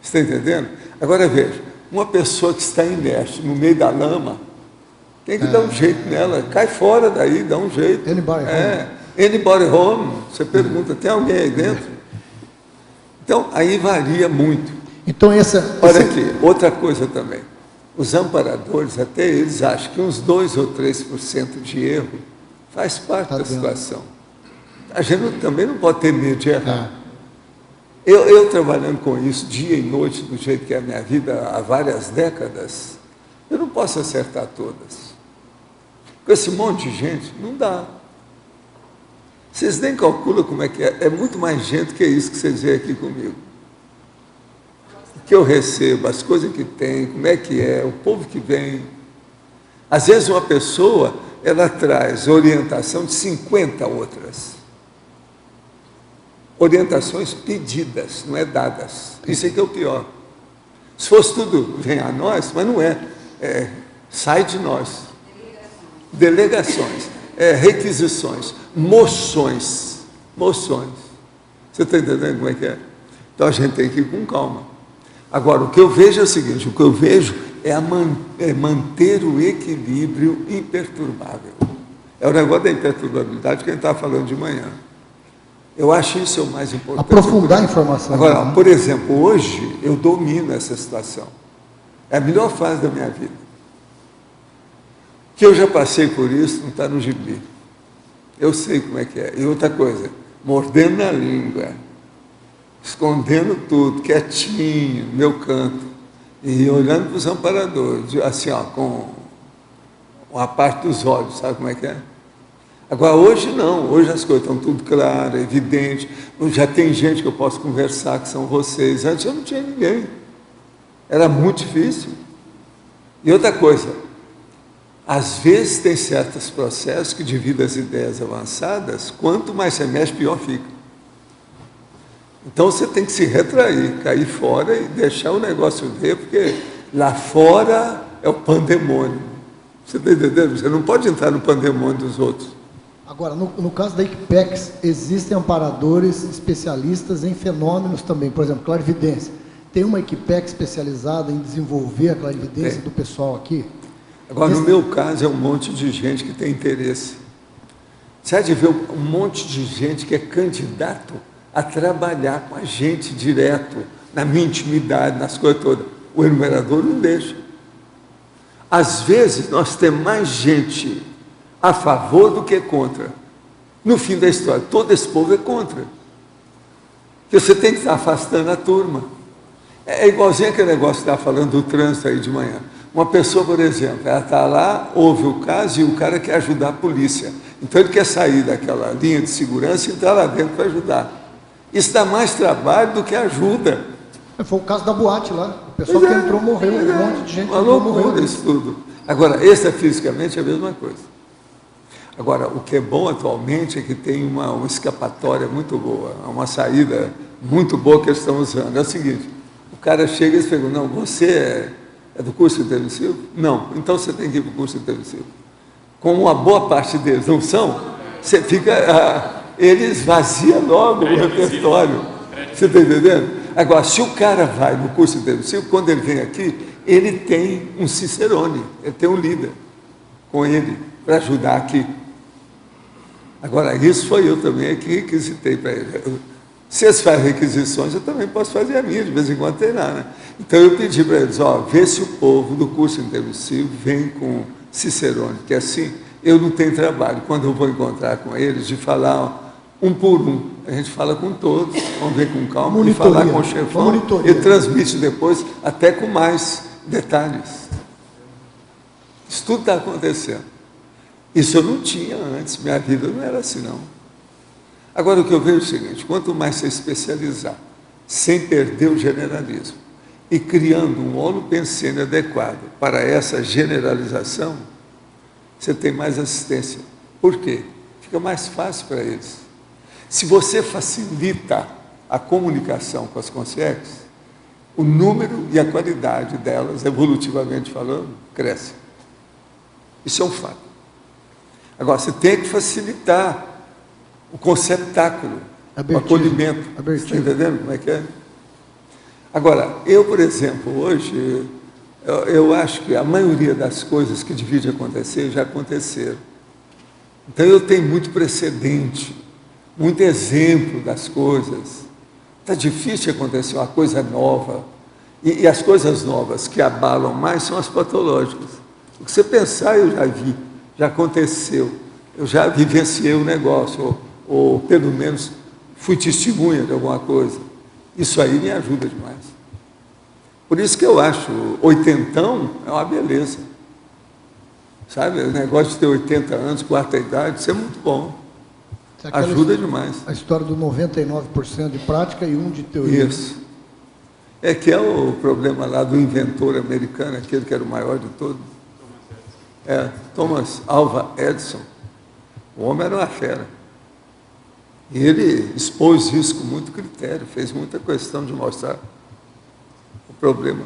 Você está entendendo? Agora veja, uma pessoa que está inerte no meio da lama, tem que dar um jeito nela, cai fora daí, dá um jeito. Anybody home? Você pergunta, tem alguém aí dentro? Então, aí varia muito. Então, olha aqui, outra coisa também. Os amparadores, até eles acham que uns 2 ou 3% de erro faz parte da situação. A gente também não pode ter medo de errar. Eu trabalhando com isso dia e noite, do jeito que é a minha vida há várias décadas, eu não posso acertar todas. Com esse monte de gente, não dá. Vocês nem calculam como é que é. É muito mais gente que isso que vocês veem aqui comigo. O que eu recebo, as coisas que tem, como é que é, o povo que vem. Às vezes uma pessoa, ela traz orientação de 50 outras. Orientações pedidas, não é dadas. Isso é que é o pior. Se fosse tudo, vem a nós, mas não é. Sai de nós. Delegações. Requisições, moções. Você está entendendo como é que é? Então a gente tem que ir com calma. Agora, o que eu vejo é o seguinte, é manter o equilíbrio imperturbável. É o negócio da imperturbabilidade que a gente estava falando de manhã. Eu acho isso o mais importante. Aprofundar a informação. Agora, por exemplo, hoje eu domino essa situação. É a melhor fase da minha vida. Que eu já passei por isso, não está no gibi. Eu sei como é que é. E outra coisa, mordendo na língua, escondendo tudo, quietinho, no meu canto, e olhando para os amparadores, assim, ó, com a parte dos olhos, sabe como é que é? Agora, hoje não, hoje as coisas estão tudo claras, evidente, já tem gente que eu posso conversar, que são vocês. Antes eu não tinha ninguém, era muito difícil. E outra coisa, às vezes tem certos processos que, devido às ideias avançadas, quanto mais você mexe, pior fica. Então você tem que se retrair, cair fora e deixar o negócio ver, porque lá fora é o pandemônio. Você está entendendo? Você não pode entrar no pandemônio dos outros. Agora, no caso da Equipex, existem amparadores especialistas em fenômenos também, por exemplo, clarividência. Tem uma Equipex especializada em desenvolver a clarividência do pessoal aqui? Agora, no meu caso, é um monte de gente que tem interesse. Você há de ver um monte de gente que é candidato a trabalhar com a gente direto, na minha intimidade, nas coisas todas. O enumerador não deixa. Às vezes, nós temos mais gente a favor do que contra. No fim da história, todo esse povo é contra. Porque você tem que estar afastando a turma. É igualzinho aquele negócio que estava falando do trânsito aí de manhã. Uma pessoa, por exemplo, ela está lá, ouve o caso e o cara quer ajudar a polícia. Então ele quer sair daquela linha de segurança e entrar lá dentro para ajudar. Isso dá mais trabalho do que ajuda. Foi o caso da boate lá. O pessoal que entrou morreu, um monte de gente uma entrou, loucura morreu. Isso tudo. Agora, extrafisicamente é a mesma coisa. Agora, o que é bom atualmente é que tem uma escapatória muito boa, uma saída muito boa que eles estão usando. É o seguinte, o cara chega e pergunta, não, você é do curso intermissivo? Não, então você tem que ir para o curso intermissivo. Como uma boa parte deles não são, você fica, ele esvazia logo o repertório. Você está entendendo? Agora, se o cara vai no curso intermissivo, quando ele vem aqui, ele tem um cicerone, ele tem um líder com ele para ajudar aqui. Agora, isso foi eu também que requisitei para ele. Se eles fazem requisições, eu também posso fazer a minha, de vez em quando treinar, né? Então eu pedi para eles, vê se o povo do curso intermissivo vem com cicerone, que assim eu não tenho trabalho, quando eu vou encontrar com eles, de falar um por um. A gente fala com todos, vamos ver com calma, e falar com o chefão, e transmite depois, até com mais detalhes. Isso tudo está acontecendo. Isso eu não tinha antes, minha vida não era assim, não. Agora, o que eu vejo é o seguinte, quanto mais você especializar, sem perder o generalismo, e criando um holopensene adequado para essa generalização, você tem mais assistência. Por quê? Fica mais fácil para eles. Se você facilita a comunicação com as consciências, o número e a qualidade delas, evolutivamente falando, cresce. Isso é um fato. Agora, você tem que facilitar o conceptáculo, o acolhimento. Você está entendendo como é que é? Agora, eu, por exemplo, hoje, eu acho que a maioria das coisas que devia acontecer já aconteceram. Então, eu tenho muito precedente, muito exemplo das coisas. Está difícil acontecer uma coisa nova. E as coisas novas que abalam mais são as patológicas. O que você pensar, eu já vi, já aconteceu. Eu já vivenciei o negócio, ou pelo menos fui testemunha de alguma coisa. Isso aí me ajuda demais. Por isso que eu acho, oitentão é uma beleza. Sabe, o negócio de ter 80 anos, quarta idade, isso é muito bom. Ajuda demais. A história do 99% de prática e 1% de teoria. Isso. É que é o problema lá do inventor americano, aquele que era o maior de todos. Thomas Alva Edison. O homem era uma fera. E ele expôs isso com muito critério, fez muita questão de mostrar o problema.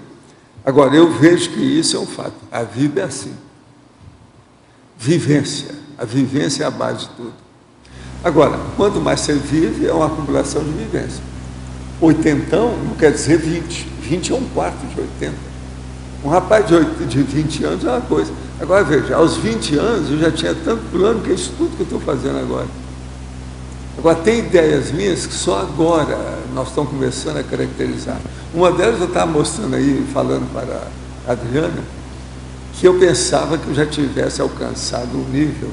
Agora, eu vejo que isso é um fato. A vida é assim. Vivência. A vivência é a base de tudo. Agora, quanto mais você vive, é uma acumulação de vivência. Oitentão não quer dizer 20. 20 é um quarto de 80. Um rapaz de 20 anos é uma coisa. Agora, veja, aos 20 anos eu já tinha tanto plano que é isso tudo que eu estou fazendo agora. Agora, tem ideias minhas que só agora nós estamos começando a caracterizar. Uma delas eu estava mostrando aí, falando para a Adriana, que eu pensava que eu já tivesse alcançado o nível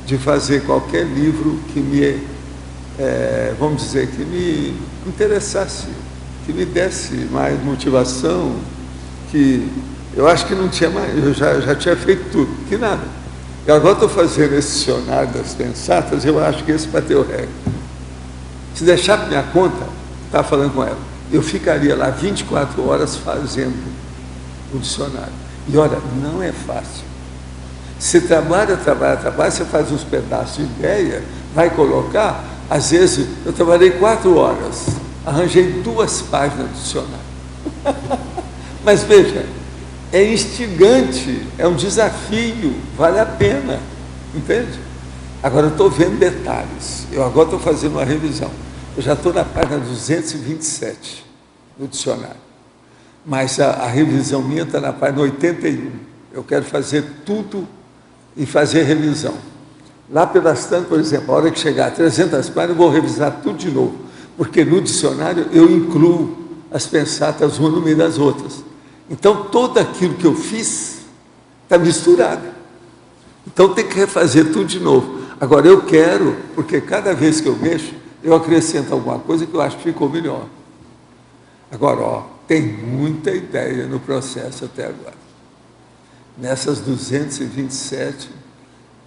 de fazer qualquer livro que me, vamos dizer, que me interessasse, que me desse mais motivação, que eu acho que não tinha mais, eu já tinha feito tudo, que nada. E agora estou fazendo esse dicionário das pensatas, eu acho que esse bateu recorde. Se deixar para minha conta, estava falando com ela, eu ficaria lá 24 horas fazendo o dicionário. E olha, não é fácil. Você trabalha, você faz uns pedaços de ideia, vai colocar, às vezes eu trabalhei 4 horas, arranjei 2 páginas do dicionário. Mas veja, é instigante, é um desafio, vale a pena, entende? Agora eu estou vendo detalhes, eu agora estou fazendo uma revisão, eu já estou na página 227 do dicionário, mas a revisão minha está na página 81, eu quero fazer tudo e fazer revisão. Lá pelas tantas, por exemplo, a hora que chegar a 300 páginas, eu vou revisar tudo de novo, porque no dicionário eu incluo as pensatas uma no meio das outras. Então, tudo aquilo que eu fiz está misturado. Então, tem que refazer tudo de novo. Agora, eu quero, porque cada vez que eu mexo, eu acrescento alguma coisa que eu acho que ficou melhor. Agora, tem muita ideia no processo até agora. Nessas 227,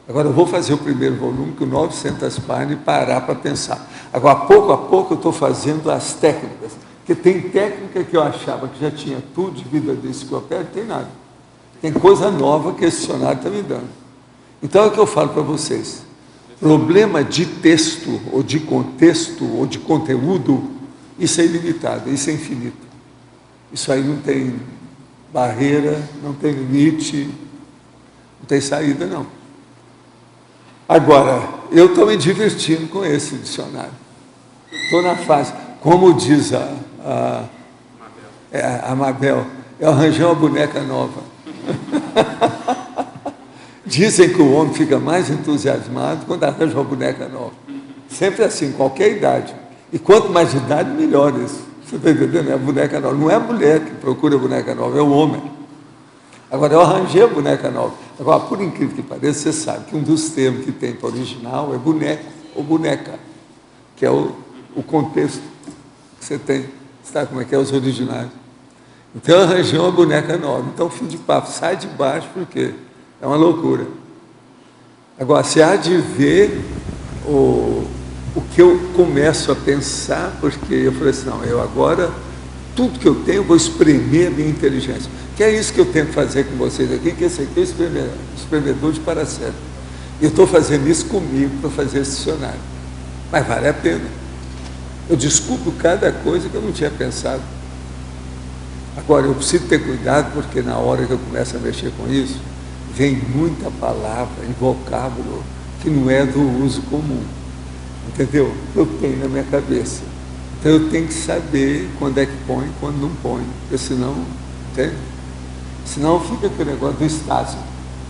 agora eu vou fazer o primeiro volume com 900 páginas e parar para pensar. Agora, pouco a pouco, eu estou fazendo as técnicas. Porque tem técnica que eu achava que já tinha tudo de vida de enciclopédia, tem nada. Tem coisa nova que esse dicionário está me dando. Então é o que eu falo para vocês. Problema de texto, ou de contexto, ou de conteúdo, isso é ilimitado, isso é infinito. Isso aí não tem barreira, não tem limite, não tem saída, não. Agora, eu estou me divertindo com esse dicionário. Estou na fase, como diz a Mabel, eu arranjei uma boneca nova. Dizem que o homem fica mais entusiasmado quando arranja uma boneca nova. Sempre assim, qualquer idade. E quanto mais de idade, melhor isso. Você está entendendo? É a boneca nova. Não é a mulher que procura a boneca nova, é o homem. Agora, eu arranjei a boneca nova. Agora, por incrível que pareça, você sabe que um dos termos que tem para original é boneco ou boneca, que é o contexto que você tem. Sabe como é que é os originais? Então, eu arranjei uma boneca nova. Então, fim de papo, sai de baixo, porque é uma loucura. Agora, você há de ver o que eu começo a pensar, porque eu falei assim, não, eu agora, tudo que eu tenho, eu vou espremer a minha inteligência. Que é isso que eu tento fazer com vocês aqui, que esse aqui é o espremedor de Paracelso. Eu estou fazendo isso comigo para fazer esse dicionário. Mas vale a pena. Eu descubro cada coisa que eu não tinha pensado. Agora, eu preciso ter cuidado, porque na hora que eu começo a mexer com isso, vem muita palavra e vocábulo que não é do uso comum. Entendeu? Eu tenho na minha cabeça. Então, eu tenho que saber quando é que põe, quando não põe. Porque senão, entende? Senão fica aquele negócio do estágio.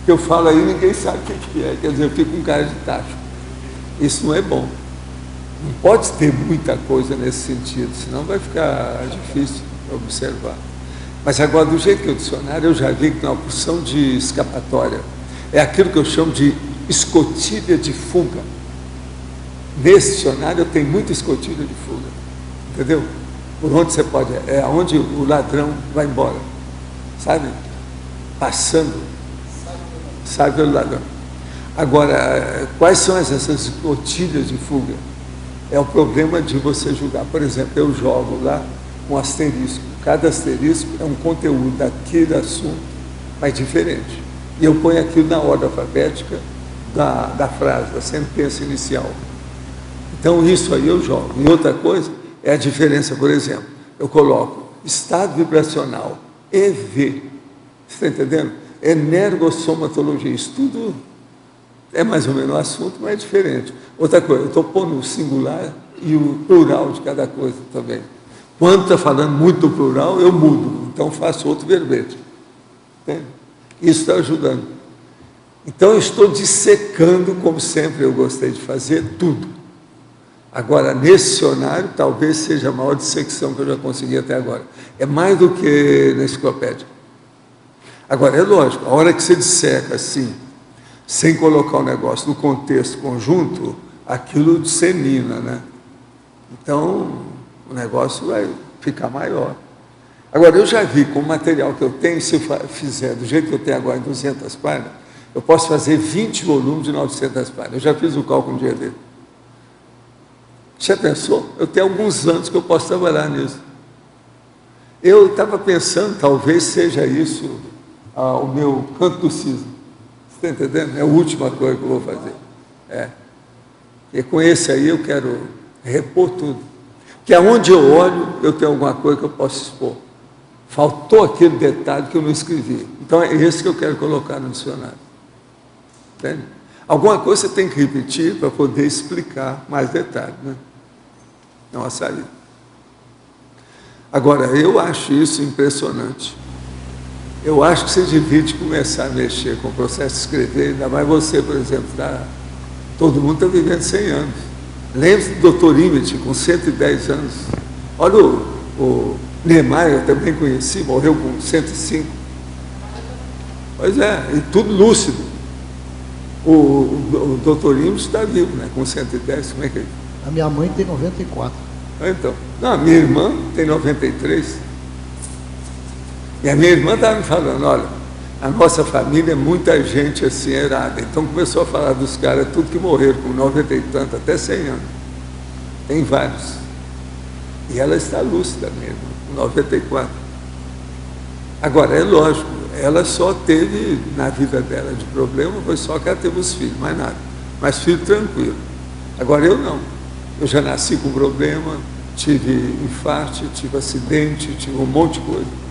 Que eu falo aí, ninguém sabe o que é. Quer dizer, eu fico com cara de tacho. Isso não é bom. Não pode ter muita coisa nesse sentido, senão vai ficar difícil observar. Mas agora, do jeito que é o dicionário, eu já vi que tem uma porção de escapatória. É aquilo que eu chamo de escotilha de fuga. Nesse dicionário eu tenho muita escotilha de fuga. Entendeu? Por onde você pode... É onde o ladrão vai embora. Sabe? Passando. Sabe pelo ladrão. Agora, quais são essas escotilhas de fuga? É o problema de você julgar. Por exemplo, eu jogo lá um asterisco. Cada asterisco é um conteúdo daquele assunto, mas diferente. E eu ponho aquilo na ordem alfabética da frase, da sentença inicial. Então, isso aí eu jogo. E outra coisa é a diferença, por exemplo, eu coloco estado vibracional, EV. Você está entendendo? Energossomatologia. Isso tudo é mais ou menos o assunto, mas é diferente. Outra coisa, eu estou pondo o singular e o plural de cada coisa também. Quando está falando muito do plural, eu mudo. Então, faço outro verbete. Entende? Isso está ajudando. Então, eu estou dissecando, como sempre eu gostei de fazer, tudo. Agora, nesse dicionário, talvez seja a maior dissecção que eu já consegui até agora. É mais do que na enciclopédia. Agora, é lógico, a hora que você disseca assim, sem colocar o negócio no contexto conjunto, aquilo dissemina, né? Então, o negócio vai ficar maior. Agora, eu já vi com o material que eu tenho, se eu fizer do jeito que eu tenho agora, em 200 páginas, eu posso fazer 20 volumes de 900 páginas. Eu já fiz o cálculo um dia dele. Já pensou? Eu tenho alguns anos que eu posso trabalhar nisso. Eu estava pensando, talvez seja isso o meu canto do cisne. Você está entendendo? É a última coisa que eu vou fazer. E com esse aí eu quero repor tudo. Porque aonde eu olho, eu tenho alguma coisa que eu posso expor. Faltou aquele detalhe que eu não escrevi. Então é esse que eu quero colocar no dicionário. Entende? Alguma coisa você tem que repetir para poder explicar mais detalhes, né? Não a saída. Agora, eu acho isso impressionante. Eu acho que você devia começar a mexer com o processo de escrever, ainda mais você, por exemplo, todo mundo está vivendo 100 anos. Lembre-se do Dr. Emmett, com 110 anos. Olha o Niemeyer, eu também conheci, morreu com 105. Pois é, e tudo lúcido. O Dr. Emmett está vivo, né? Com 110, como é que é? A minha mãe tem 94. Então, não, a minha irmã tem 93. E a minha irmã estava me falando, olha, a nossa família é muita gente assim errada. Então começou a falar dos caras, tudo que morreram com 90 e tanto, até 100 anos. Tem vários. E ela está lúcida mesmo, com 94. Agora, é lógico, ela só teve, na vida dela, de problema, foi só que ela teve os filhos, mais nada. Mas filho tranquilo. Agora eu não. Eu já nasci com problema, tive infarto, tive acidente, tive um monte de coisa.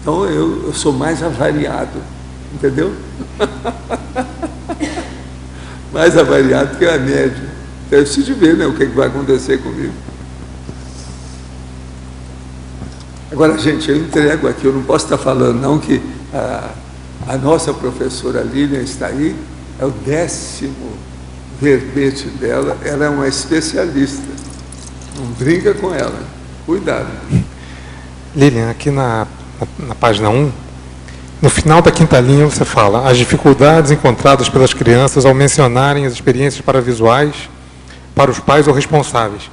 Então eu sou mais avariado, entendeu? Mais avariado que a média. Então eu preciso ver, né, o que vai acontecer comigo. Agora, gente, eu entrego aqui, eu não posso estar falando não que a nossa professora Lilian está aí, é o 10º verbete dela, ela é uma especialista. Não brinca com ela, cuidado. Lilian, aqui na página 1, no final da 5ª linha você fala as dificuldades encontradas pelas crianças ao mencionarem as experiências paravisuais para os pais ou responsáveis.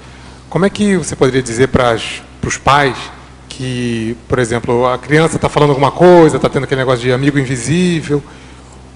Como é que você poderia dizer para os pais que, por exemplo, a criança está falando alguma coisa, está tendo aquele negócio de amigo invisível,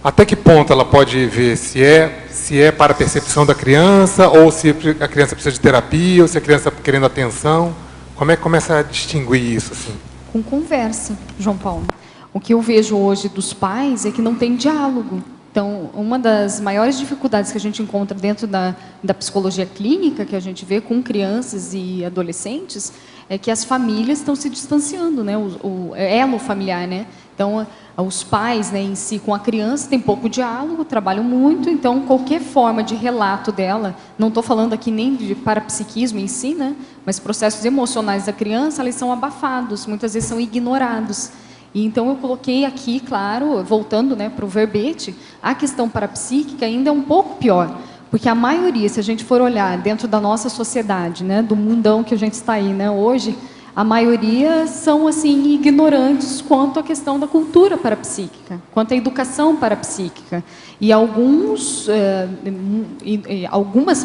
até que ponto ela pode ver se é para a percepção da criança, ou se a criança precisa de terapia, ou se a criança está querendo atenção? Como é que começa a distinguir isso, assim? Com conversa, João Paulo. O que eu vejo hoje dos pais é que não tem diálogo. Então, uma das maiores dificuldades que a gente encontra dentro da psicologia clínica, que a gente vê com crianças e adolescentes, é que as famílias estão se distanciando, né? O elo familiar, né? Então, os pais, né, em si, com a criança, tem pouco diálogo, trabalham muito, então, qualquer forma de relato dela, não estou falando aqui nem de parapsiquismo em si, né? Mas processos emocionais da criança, eles são abafados, muitas vezes são ignorados. E então eu coloquei aqui, claro, voltando, né, para o verbete, a questão parapsíquica ainda é um pouco pior, porque a maioria, se a gente for olhar dentro da nossa sociedade, né, do mundão que a gente está aí, né, hoje, a maioria são assim ignorantes quanto à questão da cultura parapsíquica, quanto à educação parapsíquica. E algumas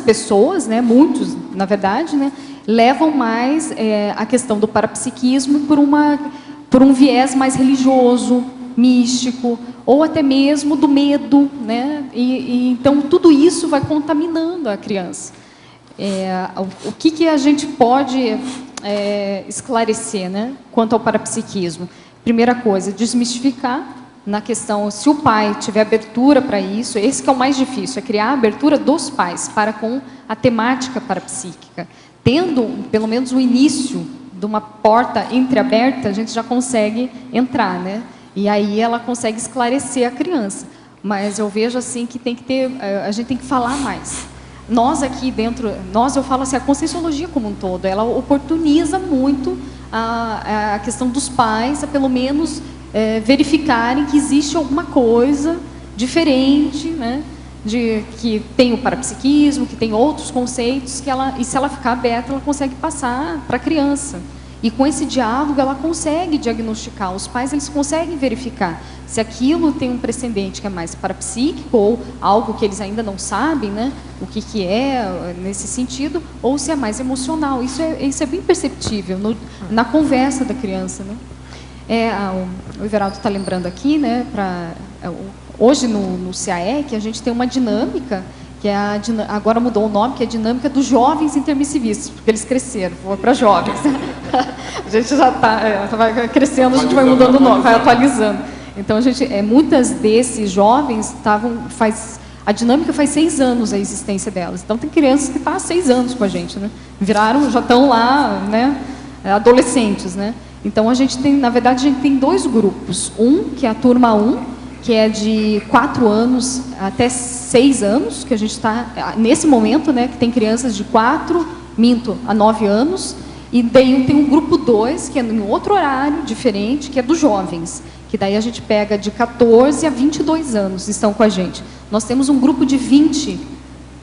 pessoas, né, muitos, na verdade, né, levam mais a questão do parapsiquismo por um viés mais religioso, místico, ou até mesmo do medo, né? Então, tudo isso vai contaminando a criança. O que a gente pode esclarecer, né, quanto ao parapsiquismo? Primeira coisa, desmistificar na questão, se o pai tiver abertura para isso, esse que é o mais difícil, é criar a abertura dos pais para com a temática parapsíquica. Tendo, pelo menos, o início de uma porta entreaberta, a gente já consegue entrar, né? E aí ela consegue esclarecer a criança. Mas eu vejo assim que tem que ter, a gente tem que falar mais. Nós aqui dentro, eu falo assim, a Conscienciologia como um todo, ela oportuniza muito a questão dos pais, a pelo menos verificarem que existe alguma coisa diferente, né? Que tem o parapsiquismo, que tem outros conceitos, e se ela ficar aberta, ela consegue passar para a criança. E com esse diálogo ela consegue diagnosticar, os pais eles conseguem verificar se aquilo tem um precedente que é mais parapsíquico ou algo que eles ainda não sabem, né, o que é nesse sentido, ou se é mais emocional. Isso é bem perceptível na conversa da criança, né? O Everaldo está lembrando aqui, né, hoje no CAEC a gente tem uma dinâmica, que é agora mudou o nome, que é a dinâmica dos jovens intermissivistas, porque eles cresceram, foi para jovens. A gente já vai crescendo, a gente vai mudando o nome, vai atualizando. Então, muitas desses jovens a dinâmica faz 6 anos a existência delas. Então, tem crianças que estão há 6 anos com a gente, né? Já estão lá, né, adolescentes, né? Então, na verdade, a gente tem 2 grupos. Um, que é a turma 1, que é de 4 anos até 6 anos, que a gente está, nesse momento, né, que tem crianças de a 9 anos, e daí tem um grupo 2, que é em outro horário diferente, que é dos jovens, que daí a gente pega de 14 a 22 anos, estão com a gente. Nós temos um grupo de 20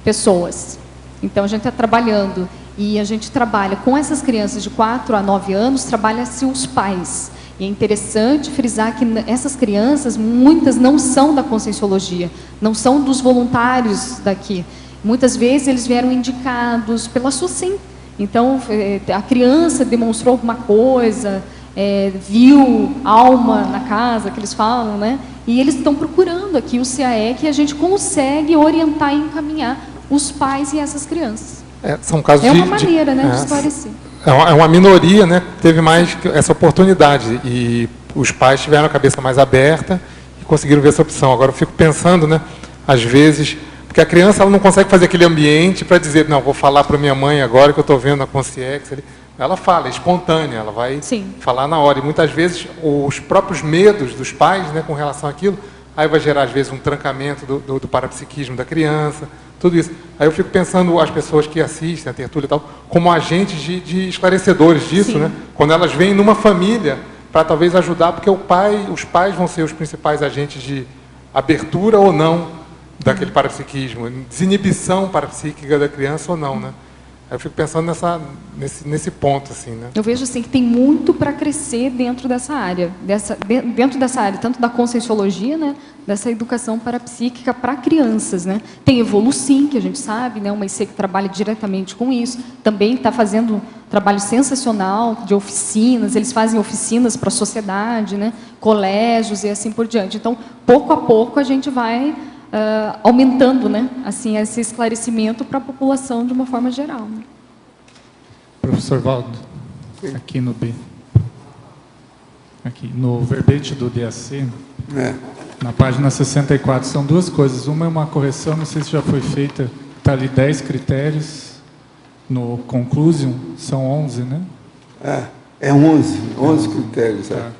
pessoas, então a gente está trabalhando, e a gente trabalha com essas crianças de 4 a 9 anos, trabalha-se os pais. E é interessante frisar que essas crianças, muitas não são da Conscienciologia, não são dos voluntários daqui. Muitas vezes eles vieram indicados pela SUSEM. Então, a criança demonstrou alguma coisa, viu alma na casa, que eles falam, né? E eles estão procurando aqui o CAEC, e a gente consegue orientar e encaminhar os pais e essas crianças. São casos uma maneira, né, de esclarecer. É uma minoria, né, que teve mais essa oportunidade, e os pais tiveram a cabeça mais aberta e conseguiram ver essa opção. Agora eu fico pensando, né, às vezes, porque a criança ela não consegue fazer aquele ambiente para dizer, não, vou falar para minha mãe agora que eu estou vendo a Consciex. Ela fala, é espontânea, ela vai falar na hora. E muitas vezes os próprios medos dos pais, né, com relação àquilo, aí vai gerar às vezes um trancamento do parapsiquismo da criança, tudo isso. Aí eu fico pensando as pessoas que assistem a tertúlia e tal, como agentes de esclarecedores disso, né? Quando elas vêm numa família para talvez ajudar, porque os pais vão ser os principais agentes de abertura ou não daquele parapsiquismo, desinibição parapsíquica da criança ou não, né? Aí eu fico pensando nesse ponto, assim, né? Eu vejo assim que tem muito para crescer dentro dessa área, tanto da Conscienciologia, né, dessa educação parapsíquica para crianças, né? Tem Evolucim, que a gente sabe, né, uma IC que trabalha diretamente com isso, também está fazendo um trabalho sensacional de oficinas, eles fazem oficinas para a sociedade, né, colégios e assim por diante. Então, pouco a pouco a gente vai aumentando, né, assim, esse esclarecimento para a população de uma forma geral. Né? Professor Valdo, aqui no verbete do DAC, na página 64, são 2 coisas. Uma é uma correção, não sei se já foi feita, está ali 10 critérios, no conclusion, são 11, né? É 11 critérios. Tá.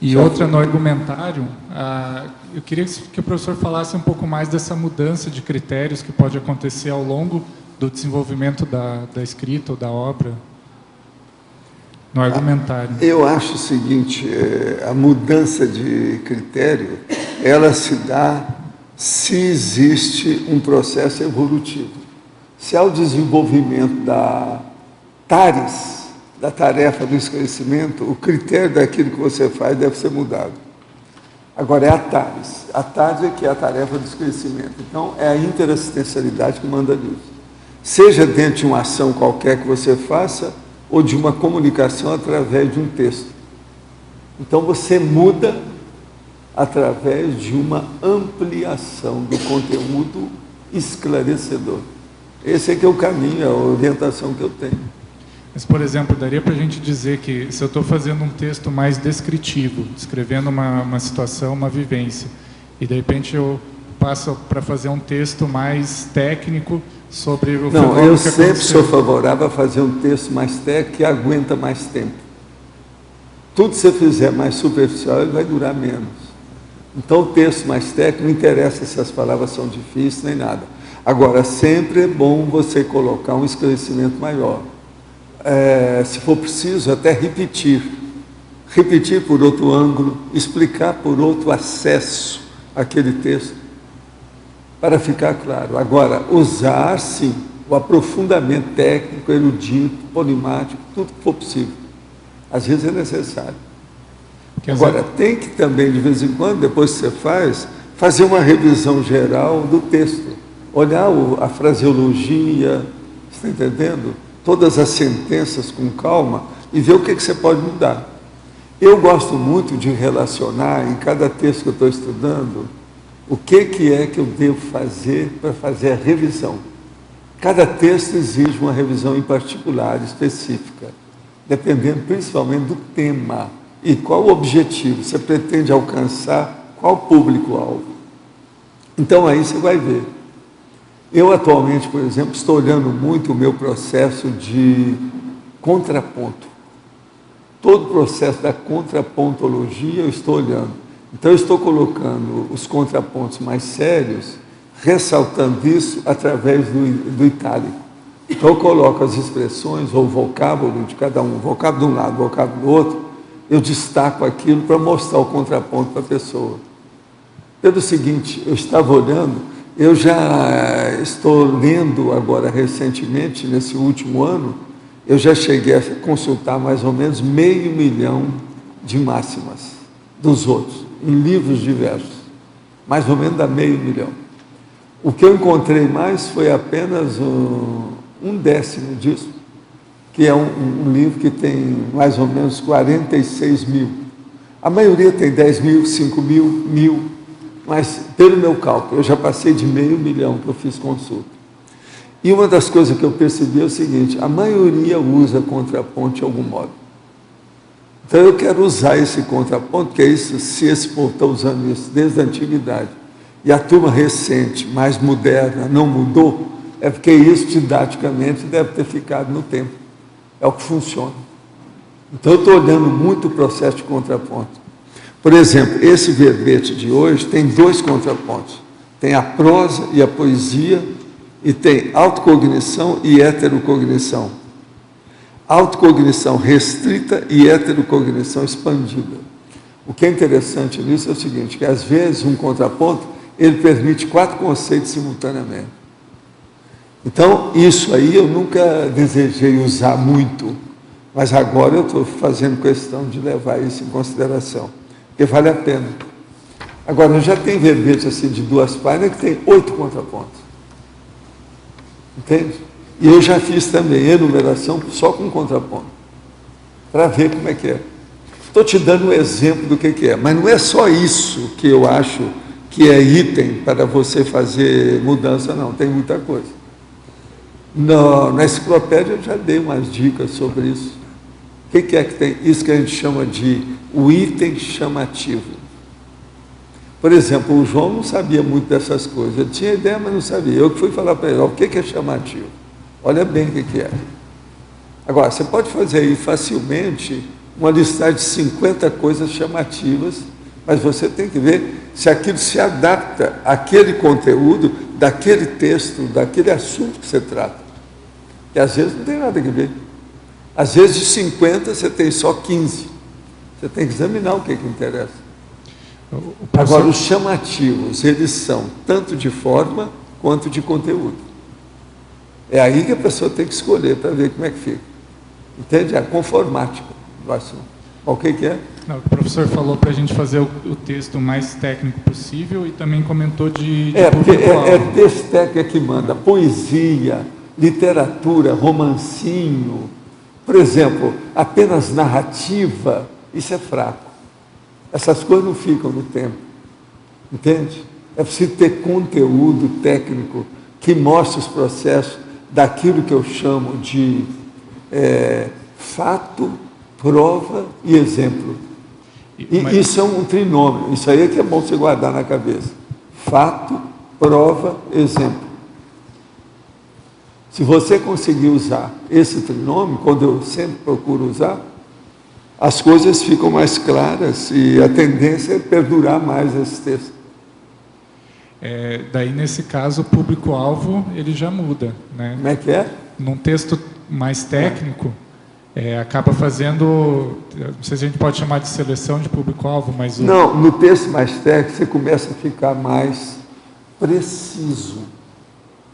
E outra no argumentário, eu queria que o professor falasse um pouco mais dessa mudança de critérios que pode acontecer ao longo do desenvolvimento da escrita ou da obra, no argumentário. Eu acho o seguinte, a mudança de critério, ela se dá se existe um processo evolutivo. Se há o desenvolvimento da TARES, da tarefa do esclarecimento, o critério daquilo que você faz deve ser mudado. Agora, é a TARES. A TARES é que é a tarefa do esclarecimento. Então, é a interassistencialidade que manda nisso. Seja dentro de uma ação qualquer que você faça, ou de uma comunicação através de um texto. Então, você muda através de uma ampliação do conteúdo esclarecedor. Esse é que é o caminho, a orientação que eu tenho. Mas, por exemplo, daria para a gente dizer que se eu estou fazendo um texto mais descritivo, descrevendo uma situação, uma vivência, e de repente eu passo para fazer um texto mais técnico sobre o fenômeno que aconteceu. Não, eu sempre sou favorável a fazer um texto mais técnico que aguenta mais tempo. Tudo que você fizer mais superficial, ele vai durar menos. Então, o texto mais técnico não interessa se as palavras são difíceis nem nada. Agora, sempre é bom você colocar um esclarecimento maior. Se for preciso, até repetir por outro ângulo, explicar por outro acesso aquele texto, para ficar claro. Agora, usar, sim, o aprofundamento técnico, erudito, polimático, tudo que for possível. Às vezes é necessário. Agora, tem que também, de vez em quando, depois que você faz, fazer uma revisão geral do texto. Olhar a fraseologia, você está entendendo? Todas as sentenças com calma e ver o que você pode mudar. Eu gosto muito de relacionar, em cada texto que eu estou estudando, o que é que eu devo fazer para fazer a revisão. Cada texto exige uma revisão em particular, específica, dependendo principalmente do tema e qual o objetivo, você pretende alcançar qual público-alvo. Então aí você vai ver. Eu atualmente, por exemplo, estou olhando muito o meu processo de contraponto. Todo o processo da contrapontologia eu estou olhando. Então eu estou colocando os contrapontos mais sérios, ressaltando isso através do itálico. Então eu coloco as expressões ou o vocábulo de cada um, vocábulo de um lado, vocábulo do outro, eu destaco aquilo para mostrar o contraponto para a pessoa. Pelo seguinte, eu estava olhando, eu já estou lendo agora recentemente, nesse último ano, eu já cheguei a consultar mais ou menos 500 mil de máximas dos outros, em livros diversos, mais ou menos dá 500 mil. O que eu encontrei mais foi apenas um décimo disso, que é um livro que tem mais ou menos 46 mil. A maioria tem 10 mil, 5 mil, 1000, mas pelo meu cálculo, eu já passei de 500 mil que eu fiz consulta. E uma das coisas que eu percebi é o seguinte, a maioria usa contraponto de algum modo. Então eu quero usar esse contraponto, porque é isso, se esse povo está usando isso desde a antiguidade, e a turma recente, mais moderna, não mudou, é porque isso didaticamente deve ter ficado no tempo. É o que funciona. Então eu estou olhando muito o processo de contraponto. Por exemplo, esse verbete de hoje tem 2 contrapontos. Tem a prosa e a poesia, e tem autocognição e heterocognição. Autocognição restrita e heterocognição expandida. O que é interessante nisso é o seguinte, que às vezes um contraponto, ele permite 4 conceitos simultaneamente. Então, isso aí eu nunca desejei usar muito, mas agora eu estou fazendo questão de levar isso em consideração, porque vale a pena. Agora, já tem verbete assim de 2 páginas que tem 8 contrapontos. Entende? E eu já fiz também enumeração só com contraponto, para ver como é que é. Estou te dando um exemplo do que é, mas não é só isso que eu acho que é item para você fazer mudança, não, tem muita coisa. Na enciclopédia eu já dei umas dicas sobre isso. O que é que tem? Isso que a gente chama de o item chamativo. Por exemplo, o João não sabia muito dessas coisas. Ele tinha ideia, mas não sabia. Eu que fui falar para ele, o que é chamativo? Olha bem o que é. Agora, você pode fazer aí facilmente uma listagem de 50 coisas chamativas, mas você tem que ver se aquilo se adapta àquele conteúdo, daquele texto, daquele assunto que você trata. E às vezes não tem nada a ver. Às vezes de 50 você tem só 15. Você tem que examinar o que interessa. Agora, os chamativos, eles são tanto de forma quanto de conteúdo. É aí que a pessoa tem que escolher para ver como é que fica. Entende? É a conformática do assunto. O que é? Não, o professor falou para a gente fazer o texto mais técnico possível e também comentou de porque texto técnico que manda. Poesia, literatura, romancinho. Por exemplo, apenas narrativa, isso é fraco. Essas coisas não ficam no tempo. Entende? É preciso ter conteúdo técnico que mostre os processos daquilo que eu chamo de fato, prova e exemplo. E isso é um trinômio. Isso aí é que é bom você guardar na cabeça. Fato, prova, exemplo. Se você conseguir usar esse trinômio, quando eu sempre procuro usar, as coisas ficam mais claras e a tendência é perdurar mais esse texto. Daí, nesse caso, o público-alvo ele já muda, né? Como é que é? Num texto mais técnico, acaba fazendo, não sei se a gente pode chamar de seleção de público-alvo, mas... Não, no texto mais técnico você começa a ficar mais preciso.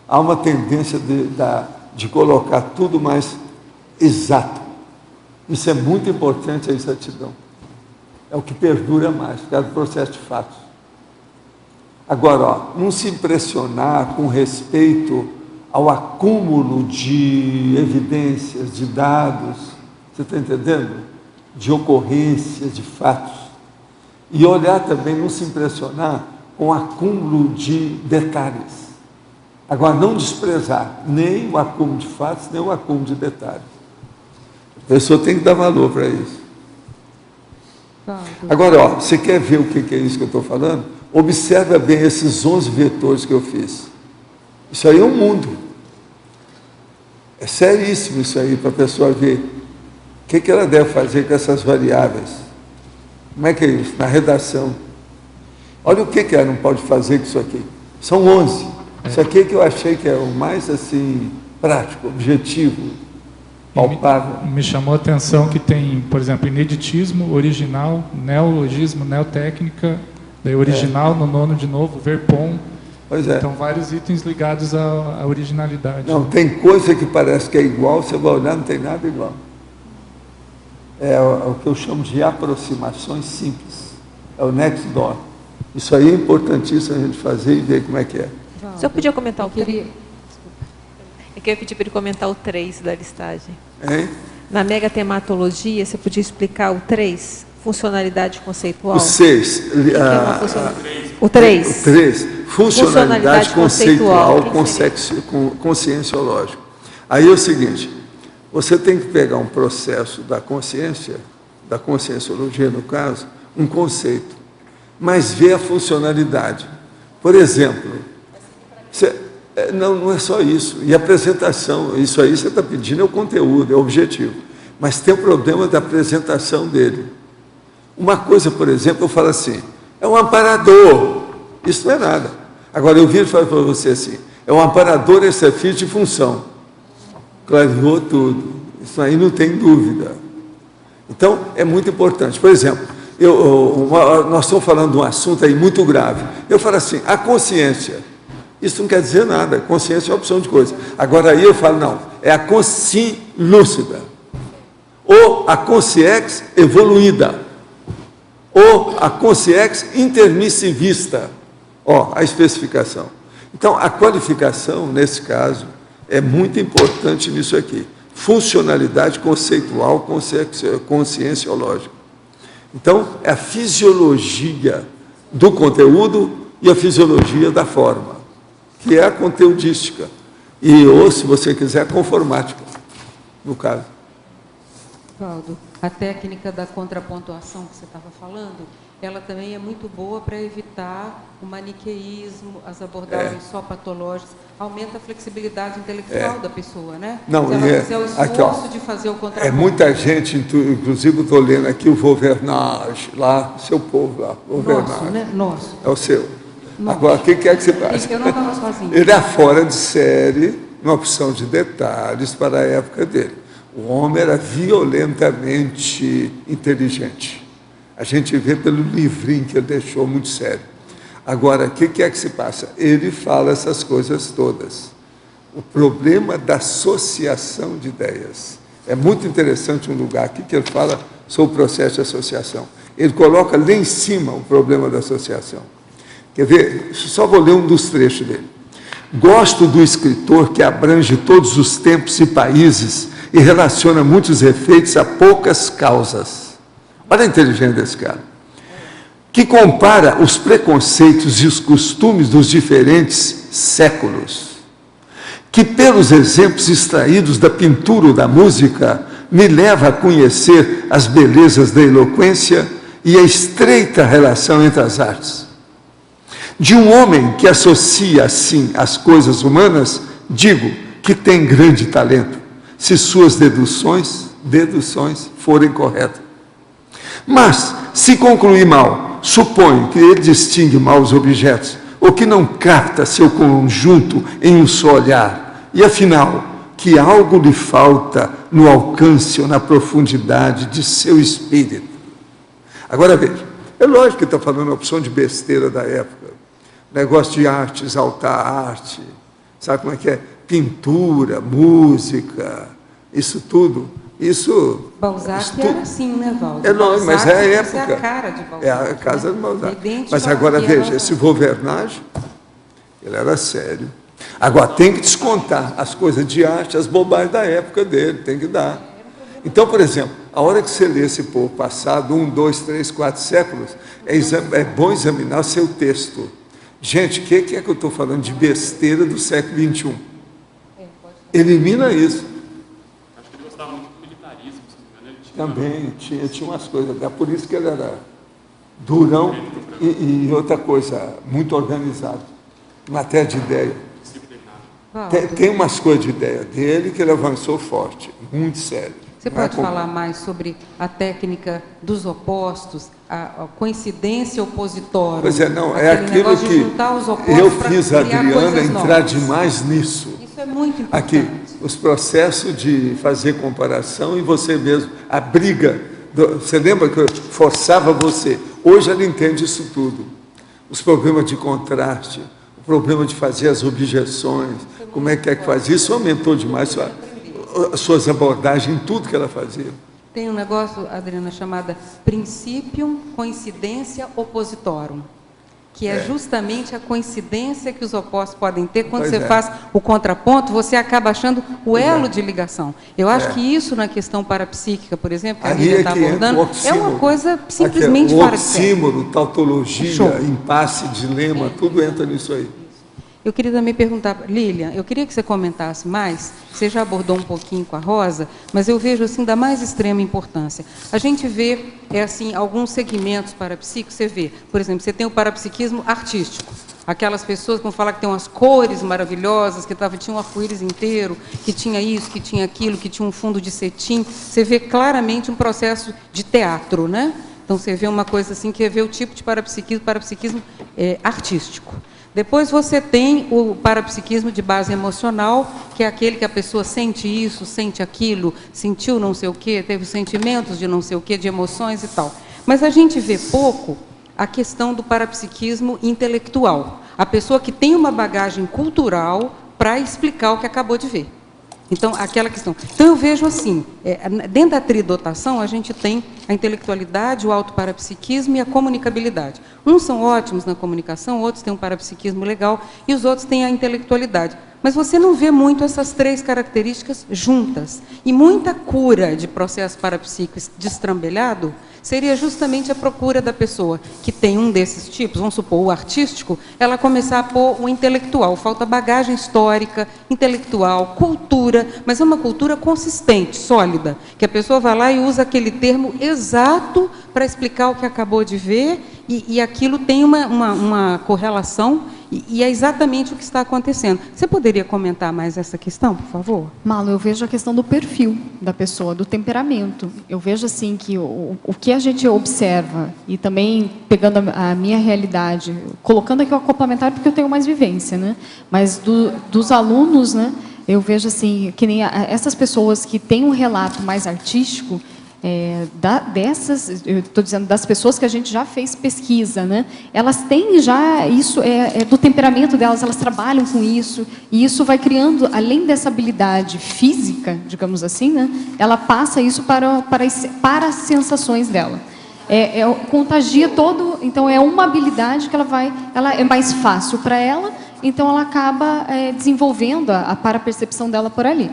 Há uma tendência de colocar tudo mais exato. Isso é muito importante, a exatidão. É o que perdura mais, por causa do processo de fatos. Agora, ó, não se impressionar com respeito ao acúmulo de evidências, de dados, você está entendendo? De ocorrências, de fatos. E olhar também, não se impressionar com o acúmulo de detalhes. Agora, não desprezar nem o acúmulo de fatos, nem o acúmulo de detalhes. A pessoa tem que dar valor para isso. Agora, ó, você quer ver o que é isso que eu estou falando? Observa bem esses 11 vetores que eu fiz. Isso aí é um mundo. É seríssimo isso aí, para a pessoa ver o que ela deve fazer com essas variáveis. Como é que é isso? Na redação. Olha o que ela não pode fazer com isso aqui. São 11. Isso aqui que eu achei que é o mais, assim, prático, objetivo, palpável. Me chamou a atenção que tem, por exemplo, ineditismo, original, neologismo, neotécnica, daí original no nono de novo, verpom. Pois é. Então, vários itens ligados à originalidade. Não, tem coisa que parece que é igual, você vai olhar, não tem nada igual. É o que eu chamo de aproximações simples. É o next door. Isso aí é importantíssimo a gente fazer e ver como é que é. O senhor podia comentar o 3? É que eu ia pedir para ele comentar o 3 da listagem. Hein? Na megatematologia, você podia explicar o 3? Funcionalidade conceitual? O 6. O 3. O 3. Funcionalidade conceitual conscienciológico. Aí é o seguinte, você tem que pegar um processo da consciência, da conscienciologia no caso, um conceito, mas ver a funcionalidade. Por exemplo, não é só isso. E a apresentação, isso aí você está pedindo é o conteúdo, é o objetivo. Mas tem o problema da apresentação dele. Uma coisa, por exemplo, eu falo assim, é um amparador. Isso não é nada. Agora, eu viro e falo para você assim, é um amparador exercício de função. Clareou tudo. Isso aí não tem dúvida. Então, é muito importante. Por exemplo, nós estamos falando de um assunto aí muito grave. Eu falo assim, a consciência. Isso não quer dizer nada. Consciência é uma opção de coisa. Agora, aí eu falo, não, é a consciência lúcida. Ou a consciência evoluída. Ou a consciência intermissivista. Ó, a especificação. Então, a qualificação, nesse caso, é muito importante nisso aqui. Funcionalidade conceitual, conscienciológica. Então, é a fisiologia do conteúdo e a fisiologia da forma, que é a conteudística. Ou, se você quiser, a conformática, no caso. Valdo, a técnica da contrapontuação que você estava falando, ela também é muito boa para evitar o maniqueísmo, as abordagens só patológicas, aumenta a flexibilidade intelectual da pessoa, né? Não, se ela fizer o esforço de fazer o contraponto. É muita gente, inclusive eu estou lendo aqui o Vauvernage, lá, seu povo lá, Vauvernage. Nosso, né? Nosso. É o seu. Nosso. Agora, o que é que você faz? Eu não estava sozinha. Ele é fora de série, uma opção de detalhes para a época dele. O homem era violentamente inteligente. A gente vê pelo livrinho que ele deixou muito sério. Agora, o que é que se passa? Ele fala essas coisas todas. O problema da associação de ideias. É muito interessante um lugar aqui que ele fala sobre o processo de associação. Ele coloca lá em cima o problema da associação. Quer ver? Só vou ler um dos trechos dele. Gosto do escritor que abrange todos os tempos e países e relaciona muitos efeitos a poucas causas. Olha a inteligência desse cara. Que compara os preconceitos e os costumes dos diferentes séculos. Que, pelos exemplos extraídos da pintura ou da música, me leva a conhecer as belezas da eloquência e a estreita relação entre as artes. De um homem que associa, assim, as coisas humanas, digo que tem grande talento, se suas deduções forem corretas. Mas, se concluir mal, suponho que ele distingue mal os objetos, ou que não capta seu conjunto em um só olhar, e afinal, que algo lhe falta no alcance ou na profundidade de seu espírito. Agora veja, é lógico que está falando a opção de besteira da época, negócio de arte, exaltar a arte, sabe como é que é? Pintura, música, isso tudo Isso... Balzac era assim, né, Valdo? É, não, mas é a Balzac, época. é a cara de Balzac. É a casa de Balzac. Idêntico Mas agora, ao que veja, era- esse Vauvergnage, ele era sério. Agora, tem que descontar as coisas de arte, as bobagens da época dele, tem que dar. Então, por exemplo, a hora que você lê esse povo passado, 1, 2, 3, 4 séculos, é bom examinar seu texto. Gente, o que é que eu estou falando de besteira do século XXI? Elimina isso. Acho que ele gostava muito do militarismo, se não me engano. Também tinha umas coisas, é por isso que ele era durão e outra coisa, muito organizado, em matéria de ideia. Valdo, Tem umas coisas de ideia dele que ele avançou forte, muito sério. você Não é pode como- falar mais sobre a técnica dos opostos, a coincidência opositória? Pois é, não, é aquele aquilo negócio de que juntar os opostos eu pra fiz a criar Adriana coisas entrar novas. demais nisso. Isso é muito importante. Aqui, os processos de fazer comparação e você mesmo, a briga, você lembra que eu forçava você? Hoje ela entende isso tudo. Os problemas de contraste, o problema de fazer as objeções, como é que faz isso, aumentou demais as suas abordagens em tudo que ela fazia. Tem um negócio, Adriana, chamada Principium Coincidência Oppositorum, que é justamente a coincidência que os opostos podem ter. Quando Pois você é. faz o contraponto, você acaba achando o elo de ligação. Eu acho que isso na questão parapsíquica, por exemplo, que a Aí Lívia é está que entra abordando, o é oxímoro. uma coisa simplesmente Aqui, o fora de série. oxímoro, tautologia, Show. impasse, dilema, tudo entra nisso aí. Eu queria também perguntar, Lilian, eu queria que você comentasse mais, você já abordou um pouquinho com a Rosa, mas eu vejo assim da mais extrema importância. A gente vê assim alguns segmentos parapsíquicos, você vê, por exemplo, você tem o parapsiquismo artístico, aquelas pessoas que vão falar que tem umas cores maravilhosas, que tinha um arco-íris inteiro, que tinha isso, que tinha aquilo, que tinha um fundo de cetim. Você vê claramente um processo de teatro, né? Então você vê uma coisa assim, que vê o tipo de parapsiquismo artístico. Depois você tem o parapsiquismo de base emocional, que é aquele que a pessoa sente isso, sente aquilo, sentiu não sei o quê, teve sentimentos de não sei o quê, de emoções e tal. Mas a gente vê pouco a questão do parapsiquismo intelectual. A pessoa que tem uma bagagem cultural para explicar o que acabou de ver. Então, aquela questão. Então, eu vejo assim, dentro da tridotação, a gente tem a intelectualidade, o autoparapsiquismo e a comunicabilidade. Uns são ótimos na comunicação, outros têm um parapsiquismo legal, e os outros têm a intelectualidade. Mas você não vê muito essas três características juntas. E muita cura de processo parapsíquico destrambelhado seria justamente a procura da pessoa que tem um desses tipos, vamos supor, o artístico, ela começar a pôr o intelectual. Falta bagagem histórica, intelectual, cultura, mas é uma cultura consistente, sólida, que a pessoa vai lá e usa aquele termo exato para explicar o que acabou de ver, e aquilo tem uma correlação, e é exatamente o que está acontecendo. Você poderia comentar mais essa questão, por favor? Malu, eu vejo a questão do perfil da pessoa, do temperamento. Eu vejo assim que o que a gente observa, e também pegando a minha realidade, colocando aqui o complementar porque eu tenho mais vivência, né? Mas dos alunos, né? Eu vejo assim, que nem essas pessoas que têm um relato mais artístico, eu estou dizendo das pessoas que a gente já fez pesquisa, né? Elas têm já isso, do temperamento delas, elas trabalham com isso, e isso vai criando, além dessa habilidade física, digamos assim, né? Ela passa isso para as sensações dela. Contagia todo, então é uma habilidade que ela é mais fácil para ela, então ela acaba desenvolvendo a parapercepção dela por ali.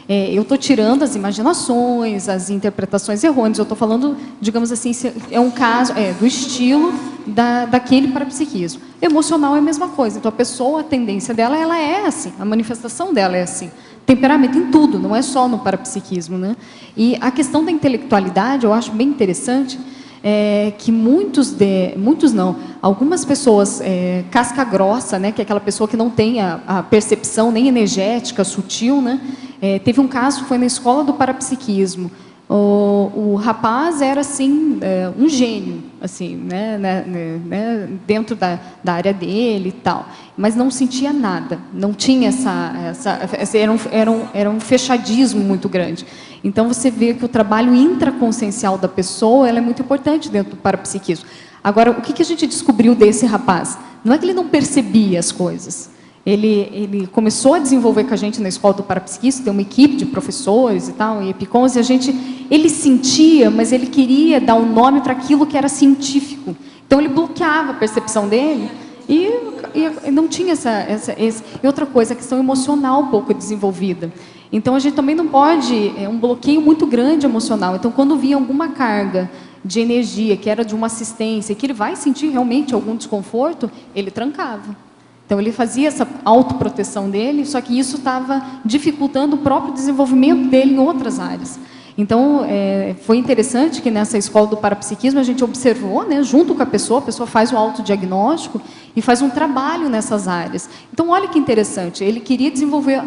Eu estou tirando as imaginações, as interpretações errôneas, eu estou falando, digamos assim, é um caso do estilo daquele parapsiquismo. Emocional é a mesma coisa, então a pessoa, a tendência dela, ela é assim, a manifestação dela é assim. Temperamento em tudo, não é só no parapsiquismo, né? E a questão da intelectualidade, eu acho bem interessante, que algumas pessoas, casca grossa, né, que é aquela pessoa que não tem a percepção nem energética, sutil, né? Teve um caso, foi na escola do parapsiquismo. O rapaz era assim um gênio, assim, né, dentro da área dele e tal, mas não sentia nada, não tinha era um fechadismo muito grande. Então você vê que o trabalho intraconsciencial da pessoa é muito importante dentro do parapsiquismo. Agora, o que a gente descobriu desse rapaz? Não é que ele não percebia as coisas. Ele começou a desenvolver com a gente na escola do parapsiquismo, tem uma equipe de professores e tal, e EPICONs, e ele sentia, mas ele queria dar um nome para aquilo que era científico. Então, ele bloqueava a percepção dele e não tinha E outra coisa, a questão emocional um pouco desenvolvida. Então, a gente também não pode... É um bloqueio muito grande emocional. Então, quando vinha alguma carga de energia, que era de uma assistência, que ele vai sentir realmente algum desconforto, ele trancava. Então, ele fazia essa autoproteção dele, só que isso estava dificultando o próprio desenvolvimento dele em outras áreas. Então, foi interessante que nessa escola do parapsiquismo a gente observou, né, junto com a pessoa faz o autodiagnóstico e faz um trabalho nessas áreas. Então, olha que interessante, ele queria desenvolver,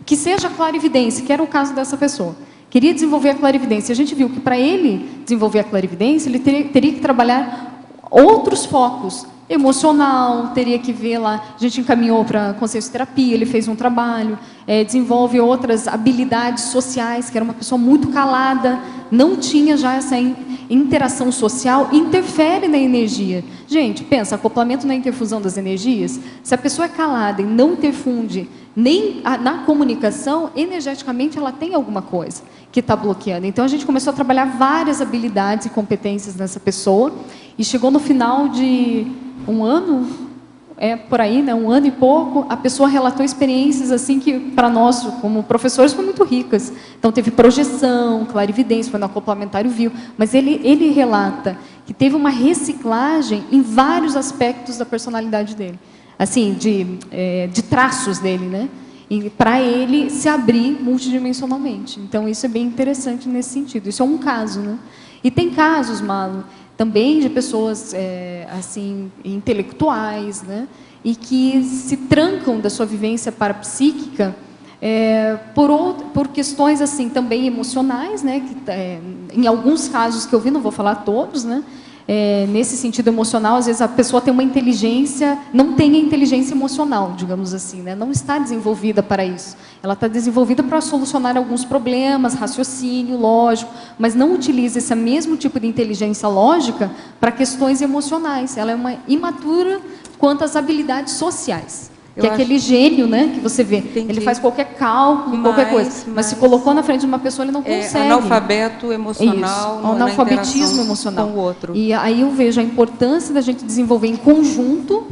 que seja a clarividência, que era o caso dessa pessoa. Queria desenvolver a clarividência. A gente viu que para ele desenvolver a clarividência, ele teria que trabalhar outros focos. Emocional, teria que ver lá, a gente encaminhou para a consciencioterapia, ele fez um trabalho, desenvolve outras habilidades sociais, que era uma pessoa muito calada, não tinha já essa interação social, interfere na energia. Gente, pensa, acoplamento na interfusão das energias, se a pessoa é calada e não interfunde nem na comunicação, energeticamente ela tem alguma coisa que está bloqueando. Então, a gente começou a trabalhar várias habilidades e competências nessa pessoa, e chegou no final de um ano, por aí, né, 1 ano e pouco, a pessoa relatou experiências assim que, para nós, como professores, foram muito ricas. Então, teve projeção, clarividência, foi no acoplamentário viu, mas ele relata que teve uma reciclagem em vários aspectos da personalidade dele, assim, de traços dele, né? Para ele se abrir multidimensionalmente. Então, isso é bem interessante nesse sentido. Isso é um caso, né? E tem casos, Malo, também de pessoas assim, intelectuais, né? E que se trancam da sua vivência parapsíquica por questões assim, também emocionais, né? Que, em alguns casos que eu vi, não vou falar todos, né? Nesse sentido emocional, às vezes a pessoa tem uma inteligência, não tem a inteligência emocional, digamos assim, né? Não está desenvolvida para isso. Ela está desenvolvida para solucionar alguns problemas, raciocínio, lógico, mas não utiliza esse mesmo tipo de inteligência lógica para questões emocionais. Ela é uma imatura quanto às habilidades sociais. Que é aquele gênio, né, que você vê. Entendi. Ele faz qualquer cálculo, qualquer coisa. Mas se colocou na frente de uma pessoa, ele não consegue. Analfabeto emocional, isso, analfabetismo emocional. Com o outro. E aí eu vejo a importância da gente desenvolver em conjunto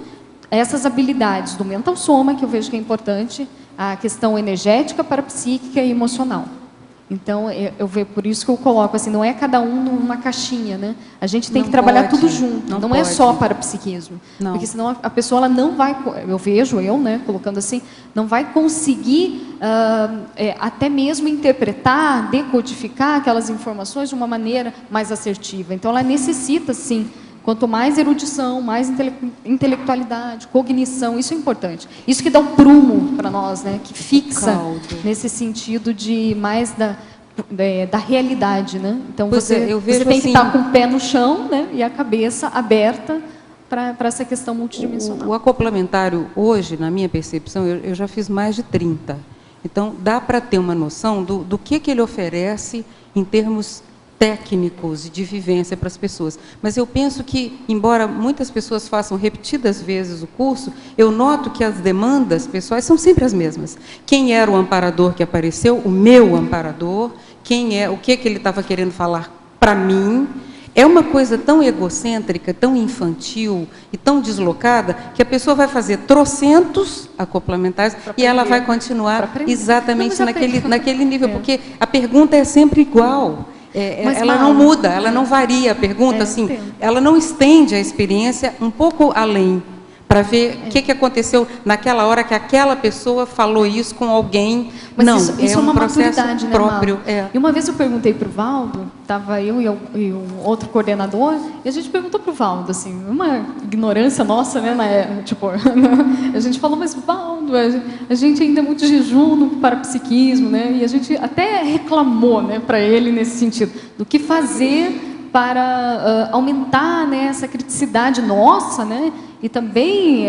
essas habilidades do mental soma, que eu vejo que é importante, a questão energética, parapsíquica e emocional. Então, eu vejo, por isso que eu coloco assim, não é cada um numa caixinha, né? A gente tem que trabalhar tudo junto, não é só parapsiquismo. Não. Porque senão a pessoa ela não vai, né, colocando assim, não vai conseguir até mesmo interpretar, decodificar aquelas informações de uma maneira mais assertiva. Então, ela necessita, sim, quanto mais erudição, mais intelectualidade, cognição, isso é importante. Isso que dá o prumo para nós, né? Que fixa nesse sentido de mais da realidade, né? Então, você tem que estar com o pé no chão, né? E a cabeça aberta para essa questão multidimensional. O acoplamentário, hoje, na minha percepção, eu já fiz mais de 30. Então, dá para ter uma noção do que ele oferece em termos técnicos e de vivência para as pessoas. Mas eu penso que, embora muitas pessoas façam repetidas vezes o curso, eu noto que as demandas pessoais são sempre as mesmas. Quem era o amparador que apareceu? O meu amparador. O que ele estava querendo falar para mim? É uma coisa tão egocêntrica, tão infantil e tão deslocada, que a pessoa vai fazer trocentos acoplamentais e ela vai continuar exatamente naquele nível, porque a pergunta é sempre igual. Ela não muda, ela não varia a pergunta, assim, ela não estende a experiência um pouco além, para ver o que aconteceu naquela hora que aquela pessoa falou isso com alguém. Mas não, isso é um uma processo maturidade, próprio. Né, e uma vez eu perguntei para o Valdo, estava eu e um outro coordenador, e a gente perguntou para o Valdo, assim, uma ignorância nossa, né, tipo, a gente falou, mas Valdo, a gente ainda é muito jejum no parapsiquismo, né, e a gente até reclamou, né, para ele nesse sentido, do que fazer para aumentar, né, essa criticidade nossa, né, e também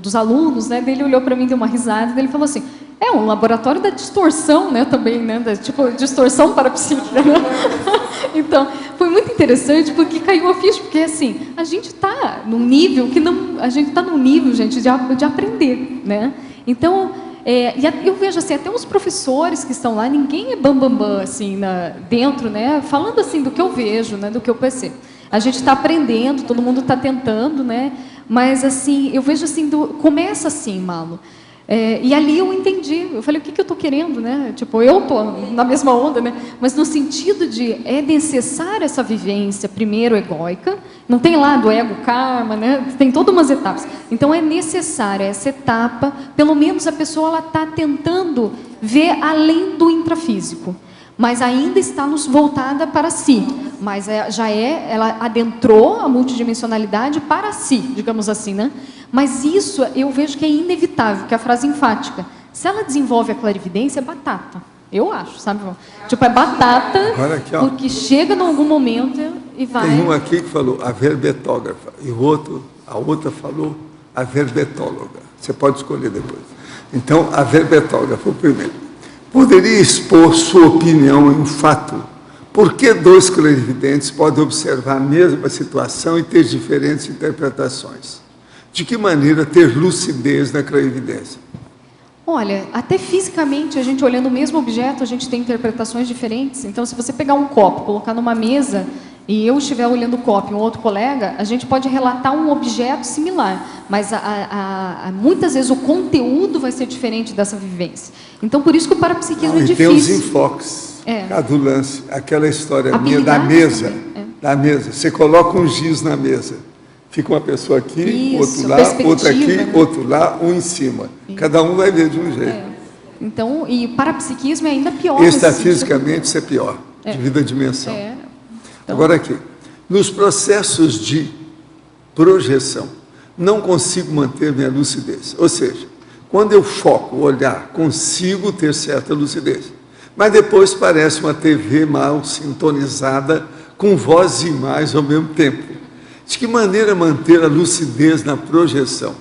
dos alunos, né, ele olhou para mim, deu uma risada, e ele falou assim, É um laboratório da distorção, né, também, né, tipo, distorção parapsíquica, né? Então, foi muito interessante porque caiu a ficha, porque assim, a gente está num nível que não, a gente está num nível, gente, de aprender, né? Então, eu vejo assim, até os professores que estão lá, ninguém é bambambam, assim, dentro, né, falando assim do que eu vejo, né, do que eu percebo. A gente está aprendendo, todo mundo está tentando, né? Mas assim, eu vejo assim, começa assim, Malo. E ali eu entendi, eu falei, o que eu estou querendo, né? Tipo, eu estou na mesma onda, né? Mas no sentido de, é necessária essa vivência, primeiro egóica, não tem lá do ego karma, né? Tem todas umas etapas. Então é necessária essa etapa, pelo menos a pessoa está tentando ver além do intrafísico, mas ainda está voltada para si, mas ela adentrou a multidimensionalidade para si, digamos assim, né? Mas isso eu vejo que é inevitável, que é a frase enfática. Se ela desenvolve a clarividência, é batata. Eu acho, sabe? Tipo, é batata, aqui, porque chega em algum momento e vai... Tem um aqui que falou a verbetógrafa, e a outra falou a verbetóloga. Você pode escolher depois. Então, a verbetógrafa, o primeiro. Poderia expor sua opinião em um fato? Por que dois clarividentes podem observar a mesma situação e ter diferentes interpretações? De que maneira ter lucidez na clarividência? Olha, até fisicamente, a gente olhando o mesmo objeto, a gente tem interpretações diferentes. Então, se você pegar um copo, colocar numa mesa, e eu estiver olhando o copo e um outro colega, a gente pode relatar um objeto similar, mas muitas vezes o conteúdo vai ser diferente dessa vivência. Então, por isso que o parapsiquismo é difícil. E tem os enfoques, cada lance, aquela história minha da mesa, da mesa. Você coloca um giz na mesa, fica uma pessoa aqui, outro lá, outro aqui, né? Outro lá, um em cima. Isso. Cada um vai ver de um jeito. Então, e parapsiquismo é ainda pior. Extrafisicamente, isso é pior, devido à dimensão. Então, agora aqui, nos processos de projeção, não consigo manter minha lucidez. Ou seja, quando eu foco o olhar, consigo ter certa lucidez. Mas depois parece uma TV mal sintonizada, com voz e imagens ao mesmo tempo. De que maneira manter a lucidez na projeção?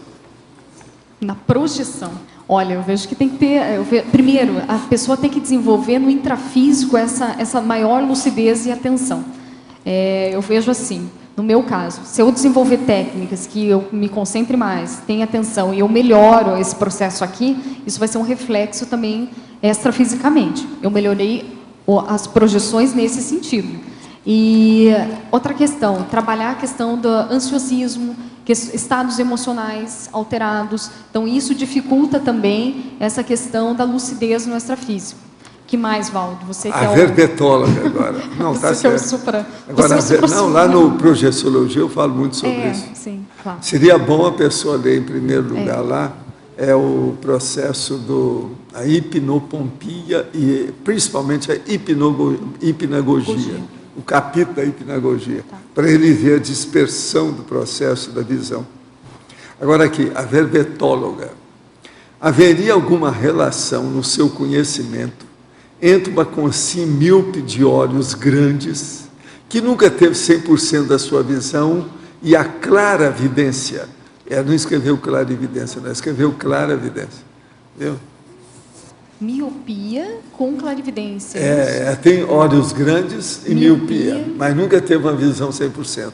Na projeção. Olha, eu vejo que tem que ter... primeiro, a pessoa tem que desenvolver no intrafísico essa maior lucidez e atenção. Eu vejo assim, no meu caso, se eu desenvolver técnicas que eu me concentre mais, tenha atenção e eu melhoro esse processo aqui, isso vai ser um reflexo também extrafisicamente. Eu melhorei as projeções nesse sentido. E outra questão, trabalhar a questão do ansiosismo, estados emocionais alterados. Então, isso dificulta também essa questão da lucidez no extrafísico. Que mais, Valdo? Você que a verbetóloga agora. Não, está certo. Agora, não, lá no Projeciologia eu falo muito sobre isso. Sim, claro. Seria bom a pessoa ler, em primeiro lugar, lá, o processo da hipnopompia e, principalmente, a hipnagogia. O capítulo da hipnagogia, para ele ver a dispersão do processo da visão. Agora aqui, a verbetóloga. Haveria alguma relação no seu conhecimento entre uma consciência míope de olhos grandes, que nunca teve 100% da sua visão, e a claravidência? Ela não escreveu clarividência, não, escreveu claravidência. Viu? Miopia com clarividência. Tem olhos grandes e miopia, mas nunca teve uma visão 100%.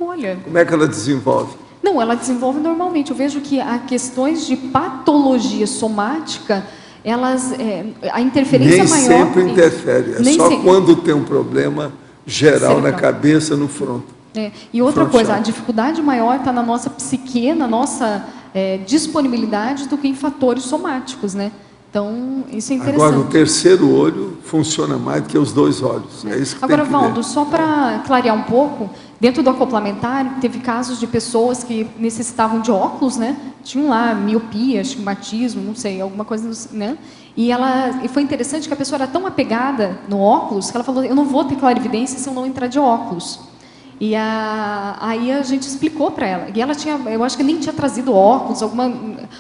Olha. Como é que ela desenvolve? Não, ela desenvolve normalmente. Eu vejo que há questões de patologia somática, a interferência nem maior... Nem sempre interfere, só quando tem um problema geral na cabeça, no fronto. E outra coisa, a dificuldade maior está na nossa psique, na nossa disponibilidade, do que em fatores somáticos, né? Então, isso é interessante. Agora, o terceiro olho funciona mais do que os dois olhos. É isso que agora, tem que Valdo, ver. Só para clarear um pouco, dentro do acoplamentar, teve casos de pessoas que necessitavam de óculos, né? Tinham lá miopia, astigmatismo, não sei, alguma coisa, né? E foi interessante que a pessoa era tão apegada no óculos, que ela falou, eu não vou ter clarividência se eu não entrar de óculos. E aí a gente explicou para ela. E ela tinha, eu acho que nem tinha trazido óculos,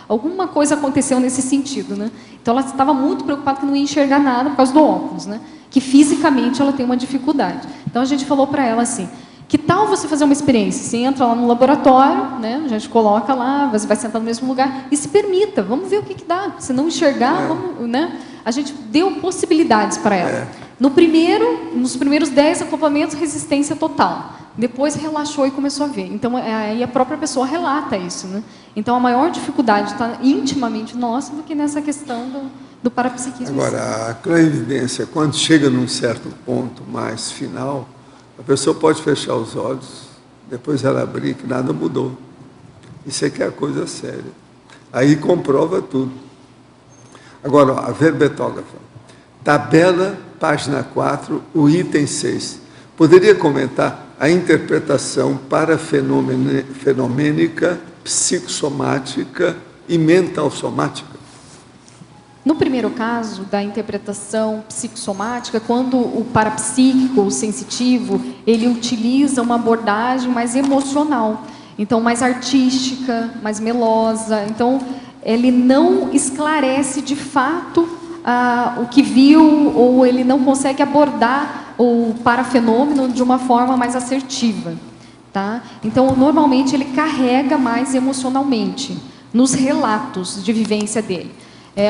alguma coisa aconteceu nesse sentido, né? Então ela estava muito preocupada que não ia enxergar nada por causa do óculos, né? Que fisicamente ela tem uma dificuldade. Então a gente falou para ela assim, Que tal você fazer uma experiência? Você entra lá no laboratório, né? A gente coloca lá, você vai sentar no mesmo lugar e se permita, vamos ver o que dá. Se não enxergar, vamos, né? A gente deu possibilidades para ela. Nos primeiros 10 acoplamentos, resistência total. Depois relaxou e começou a ver. Então, aí a própria pessoa relata isso, né? Então, a maior dificuldade está intimamente nossa do que nessa questão do parapsiquismo. Agora, a clarividência, quando chega num certo ponto mais final, a pessoa pode fechar os olhos, depois ela abrir, que nada mudou. Isso é que é a coisa séria. Aí comprova tudo. Agora, ó, a verbetógrafa. Tabela, página 4, o item 6. Poderia comentar a interpretação parafenomênica, psicossomática e mental-somática? No primeiro caso, da interpretação psicossomática, quando o parapsíquico, o sensitivo, ele utiliza uma abordagem mais emocional, então mais artística, mais melosa, então ele não esclarece de fato o que viu, ou ele não consegue abordar o parafenômeno de uma forma mais assertiva. Tá? Então, normalmente, ele carrega mais emocionalmente nos relatos de vivência dele.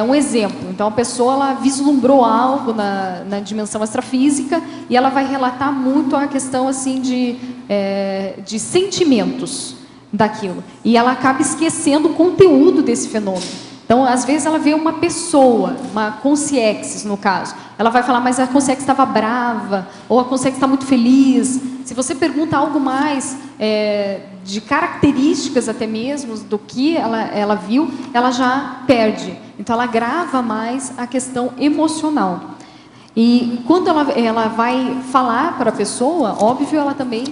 Um exemplo, então a pessoa ela vislumbrou algo na dimensão extrafísica e ela vai relatar muito a questão assim de sentimentos daquilo. E ela acaba esquecendo o conteúdo desse fenômeno. Então, às vezes, ela vê uma pessoa, uma consciência, no caso. Ela vai falar, mas a consciência estava brava, ou a consciência está muito feliz. Se você pergunta algo mais de características até mesmo do que ela viu, ela já perde. Então, ela grava mais a questão emocional. E quando ela vai falar para a pessoa, óbvio, ela também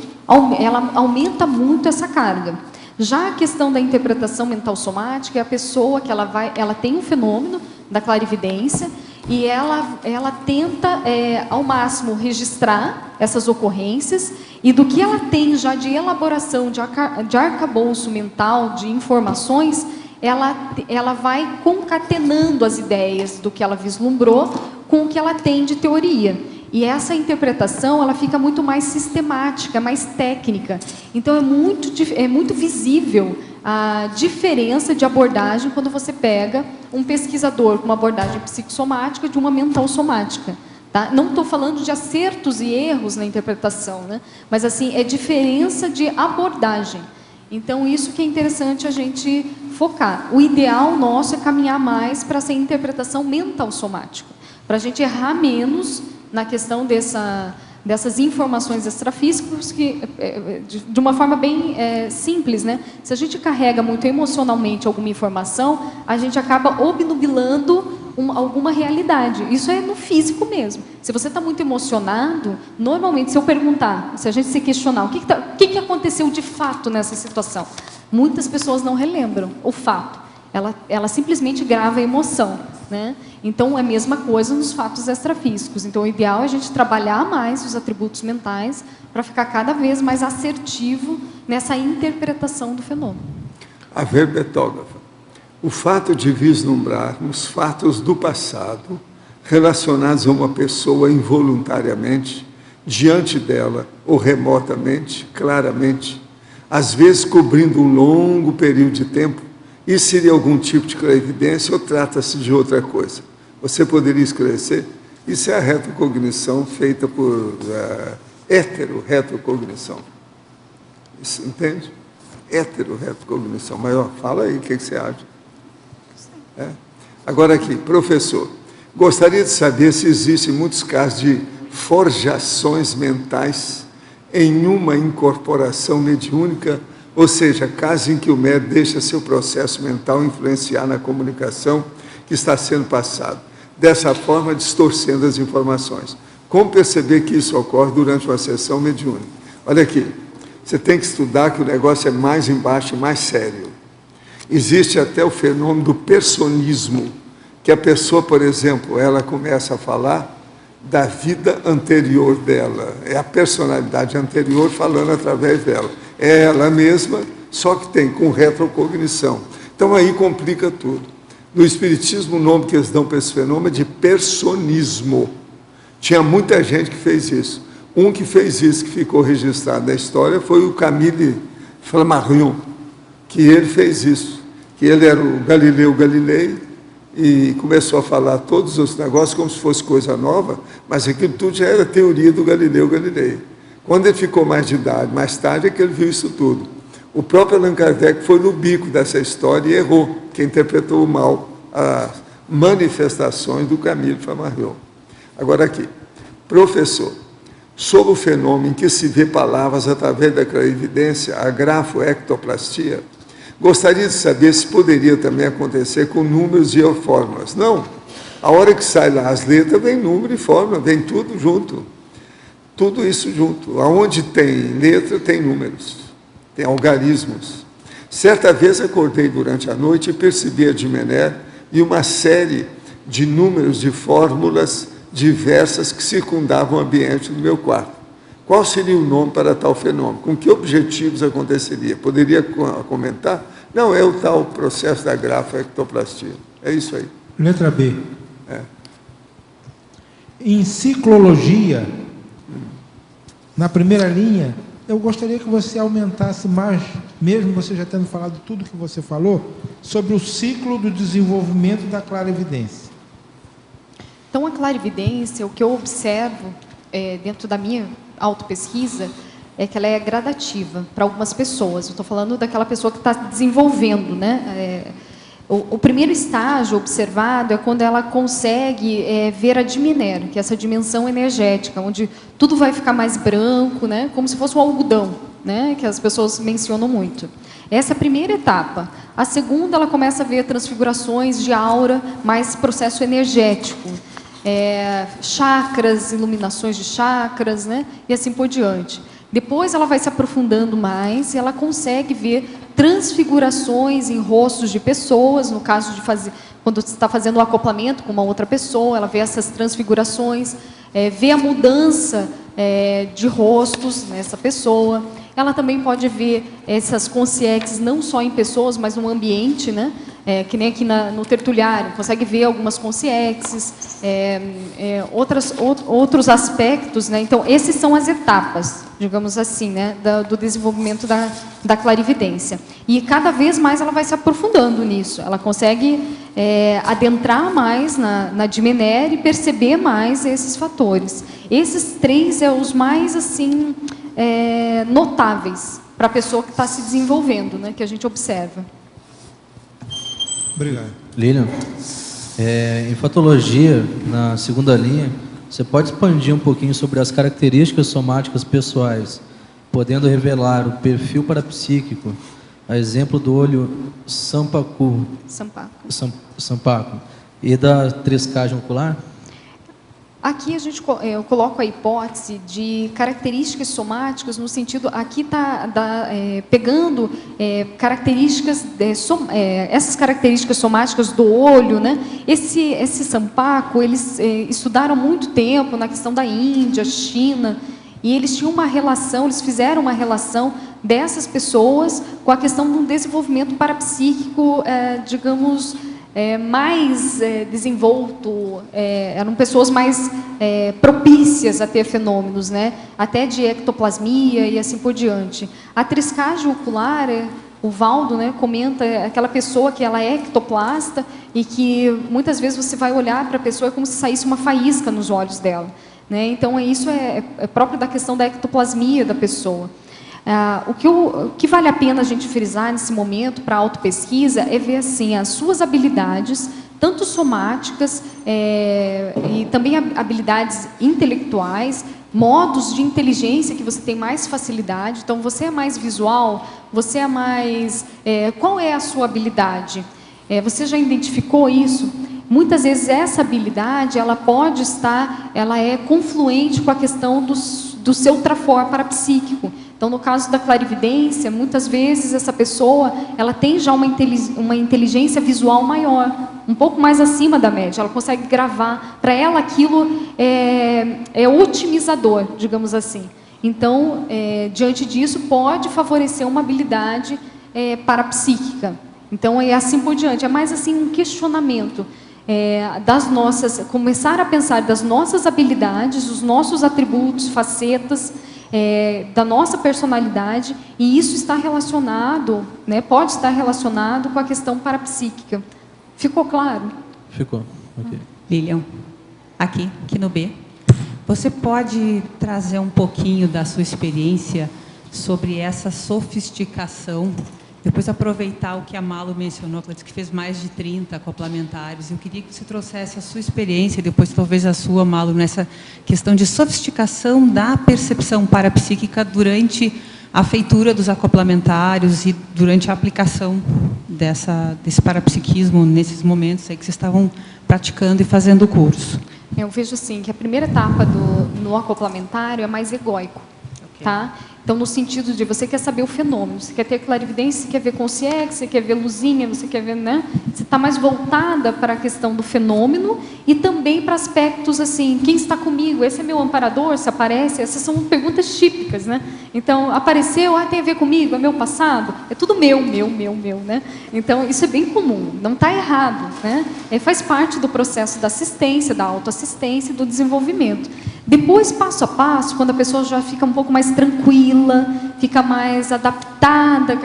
aumenta muito essa carga. Já a questão da interpretação mental somática é a pessoa que ela tem um fenômeno da clarividência e ela tenta ao máximo registrar essas ocorrências e do que ela tem já de elaboração de arcabouço mental, de informações, ela vai concatenando as ideias do que ela vislumbrou com o que ela tem de teoria. E essa interpretação ela fica muito mais sistemática, mais técnica. Então, é muito visível a diferença de abordagem quando você pega um pesquisador com uma abordagem psicossomática de uma mental somática. Tá? Não estou falando de acertos e erros na interpretação, né? Mas assim, é diferença de abordagem. Então, isso que é interessante a gente focar. O ideal nosso é caminhar mais para essa interpretação mental somática, para a gente errar menos na questão dessas informações extrafísicas, que, de uma forma bem simples, né? Se a gente carrega muito emocionalmente alguma informação, a gente acaba obnubilando alguma realidade. Isso é no físico mesmo. Se você está muito emocionado, normalmente, se eu perguntar, se a gente se questionar, o que aconteceu de fato nessa situação? Muitas pessoas não relembram o fato. Ela simplesmente grava a emoção, né? Então, é a mesma coisa nos fatos extrafísicos. Então, o ideal é a gente trabalhar mais os atributos mentais para ficar cada vez mais assertivo nessa interpretação do fenômeno. A verbetógrafa. O fato de vislumbrarmos fatos do passado relacionados a uma pessoa involuntariamente, diante dela, ou remotamente, claramente, às vezes cobrindo um longo período de tempo, isso seria algum tipo de clarividência ou trata-se de outra coisa? Você poderia esclarecer? Isso é a retrocognição feita por heterorretrocognição. Isso, entende? Heterorretrocognição. Mas fala aí, o que você acha? Agora aqui, professor, gostaria de saber se existem muitos casos de forjações mentais em uma incorporação mediúnica, ou seja, casos em que o médium deixa seu processo mental influenciar na comunicação que está sendo passado, dessa forma distorcendo as informações. Como perceber que isso ocorre durante uma sessão mediúnica? Olha aqui, você tem que estudar que o negócio é mais embaixo e mais sério. Existe até o fenômeno do personismo, que a pessoa, por exemplo, ela começa a falar da vida anterior dela, é a personalidade anterior falando através dela. É ela mesma, só que tem com retrocognição. Então aí complica tudo. No Espiritismo, o nome que eles dão para esse fenômeno é de personismo. Tinha muita gente que fez isso. Um que fez isso, que ficou registrado na história, foi o Camille Flammarion, que ele fez isso, que ele era o Galileu Galilei, e começou a falar todos os negócios como se fosse coisa nova, mas aquilo tudo já era teoria do Galileu Galilei. Quando ele ficou mais de idade, mais tarde, é que ele viu isso tudo. O próprio Allan Kardec foi no bico dessa história e errou, que interpretou mal as manifestações do Camille Flammarion. Agora aqui, professor, sobre o fenômeno em que se vê palavras através da clarividência, a grafoectoplastia, gostaria de saber se poderia também acontecer com números e fórmulas. Não, a hora que sai lá as letras, vem número e fórmula, vem tudo junto. Tudo isso junto. Aonde tem letra, tem números, tem algarismos. Certa vez acordei durante a noite e percebi a Dimené e uma série de números de fórmulas diversas que circundavam o ambiente do meu quarto. Qual seria o nome para tal fenômeno? Com que objetivos aconteceria? Poderia comentar? Não, é o tal processo da grafoectoplastia. É isso aí. Letra B. Em ciclologia, na primeira linha, eu gostaria que você aumentasse mais, mesmo você já tendo falado tudo que você falou, sobre o ciclo do desenvolvimento da clarividência. Então, a clarividência, o que eu observo dentro da minha autopesquisa, é que ela é gradativa para algumas pessoas. Eu estou falando daquela pessoa que está desenvolvendo, né? O primeiro estágio observado é quando ela consegue ver a dimenero, que é essa dimensão energética, onde tudo vai ficar mais branco, né? Como se fosse um algodão, né? Que as pessoas mencionam muito. Essa é a primeira etapa. A segunda, ela começa a ver transfigurações de aura, mais processo energético. Chakras, iluminações de chakras, né? E assim por diante. Depois ela vai se aprofundando mais e ela consegue ver transfigurações em rostos de pessoas, no caso de fazer, quando você está fazendo um acoplamento com uma outra pessoa, ela vê essas transfigurações, vê a mudança de rostos nessa pessoa. Ela também pode ver essas consciências não só em pessoas, mas no ambiente, né? Que nem aqui no tertuliário, consegue ver algumas consciências, outros aspectos, né? Então, esses são as etapas, digamos assim, né? Do desenvolvimento da clarividência. E cada vez mais ela vai se aprofundando nisso, ela consegue adentrar mais na dimenera e perceber mais esses fatores. Esses três são os mais, assim, notáveis para a pessoa que está se desenvolvendo, né? Que a gente observa. Obrigado. Lilian, em fatologia, na segunda linha, você pode expandir um pouquinho sobre as características somáticas pessoais, podendo revelar o perfil parapsíquico, a exemplo do olho Sampaco e da trescagem ocular? Aqui eu coloco a hipótese de características somáticas no sentido, aqui está pegando características, essas características somáticas do olho, né? Esse Sampaco, eles estudaram muito tempo na questão da Índia, China, e eles tinham uma relação, eles fizeram uma relação dessas pessoas com a questão do desenvolvimento parapsíquico, digamos, mais desenvolto, eram pessoas mais propícias a ter fenômenos, né? Até de ectoplasmia e assim por diante. A trescagem ocular, o Valdo, né, comenta, aquela pessoa que ela é ectoplasta e que muitas vezes você vai olhar para a pessoa como se saísse uma faísca nos olhos dela, né? Então, isso é próprio da questão da ectoplasmia da pessoa. O que vale a pena a gente frisar nesse momento para a autopesquisa é ver assim, as suas habilidades, tanto somáticas e também habilidades intelectuais, modos de inteligência que você tem mais facilidade. Então, você é mais visual, você é mais... qual é a sua habilidade? Você já identificou isso? Muitas vezes essa habilidade, ela pode estar, ela é confluente com a questão do seu trafor parapsíquico. Então, no caso da clarividência, muitas vezes essa pessoa, ela tem já uma inteligência visual maior, um pouco mais acima da média, ela consegue gravar, para ela aquilo é otimizador, digamos assim. Então, diante disso, pode favorecer uma habilidade parapsíquica. Então, é assim por diante, é mais assim um questionamento. começar a pensar das nossas habilidades, dos nossos atributos, facetas, da nossa personalidade, e isso está relacionado, né, pode estar relacionado com a questão parapsíquica. Ficou claro? Ficou. Okay. Lilian, aqui no B. Você pode trazer um pouquinho da sua experiência sobre essa sofisticação, depois aproveitar o que a Malu mencionou, que ela disse que fez mais de 30 acoplamentários. Eu queria que você trouxesse a sua experiência, depois talvez a sua, Malu, nessa questão de sofisticação da percepção parapsíquica durante a feitura dos acoplamentários e durante a aplicação desse parapsiquismo nesses momentos aí que vocês estavam praticando e fazendo o curso. Eu vejo assim, que a primeira etapa no acoplamentário é mais egóico. Okay. Tá? Então, no sentido de você quer saber o fenômeno, você quer ter clarividência, você quer ver consciência, você quer ver luzinha, você quer ver, né? Você está mais voltada para a questão do fenômeno e também para aspectos assim, quem está comigo? Esse é meu amparador? Se aparece? Essas são perguntas típicas, né? Então, apareceu, tem a ver comigo? É meu passado? É tudo meu, né? Então, isso é bem comum, não está errado, né? Faz parte do processo da assistência, da autoassistência e do desenvolvimento. Depois, passo a passo, quando a pessoa já fica um pouco mais tranquila, fica mais adaptada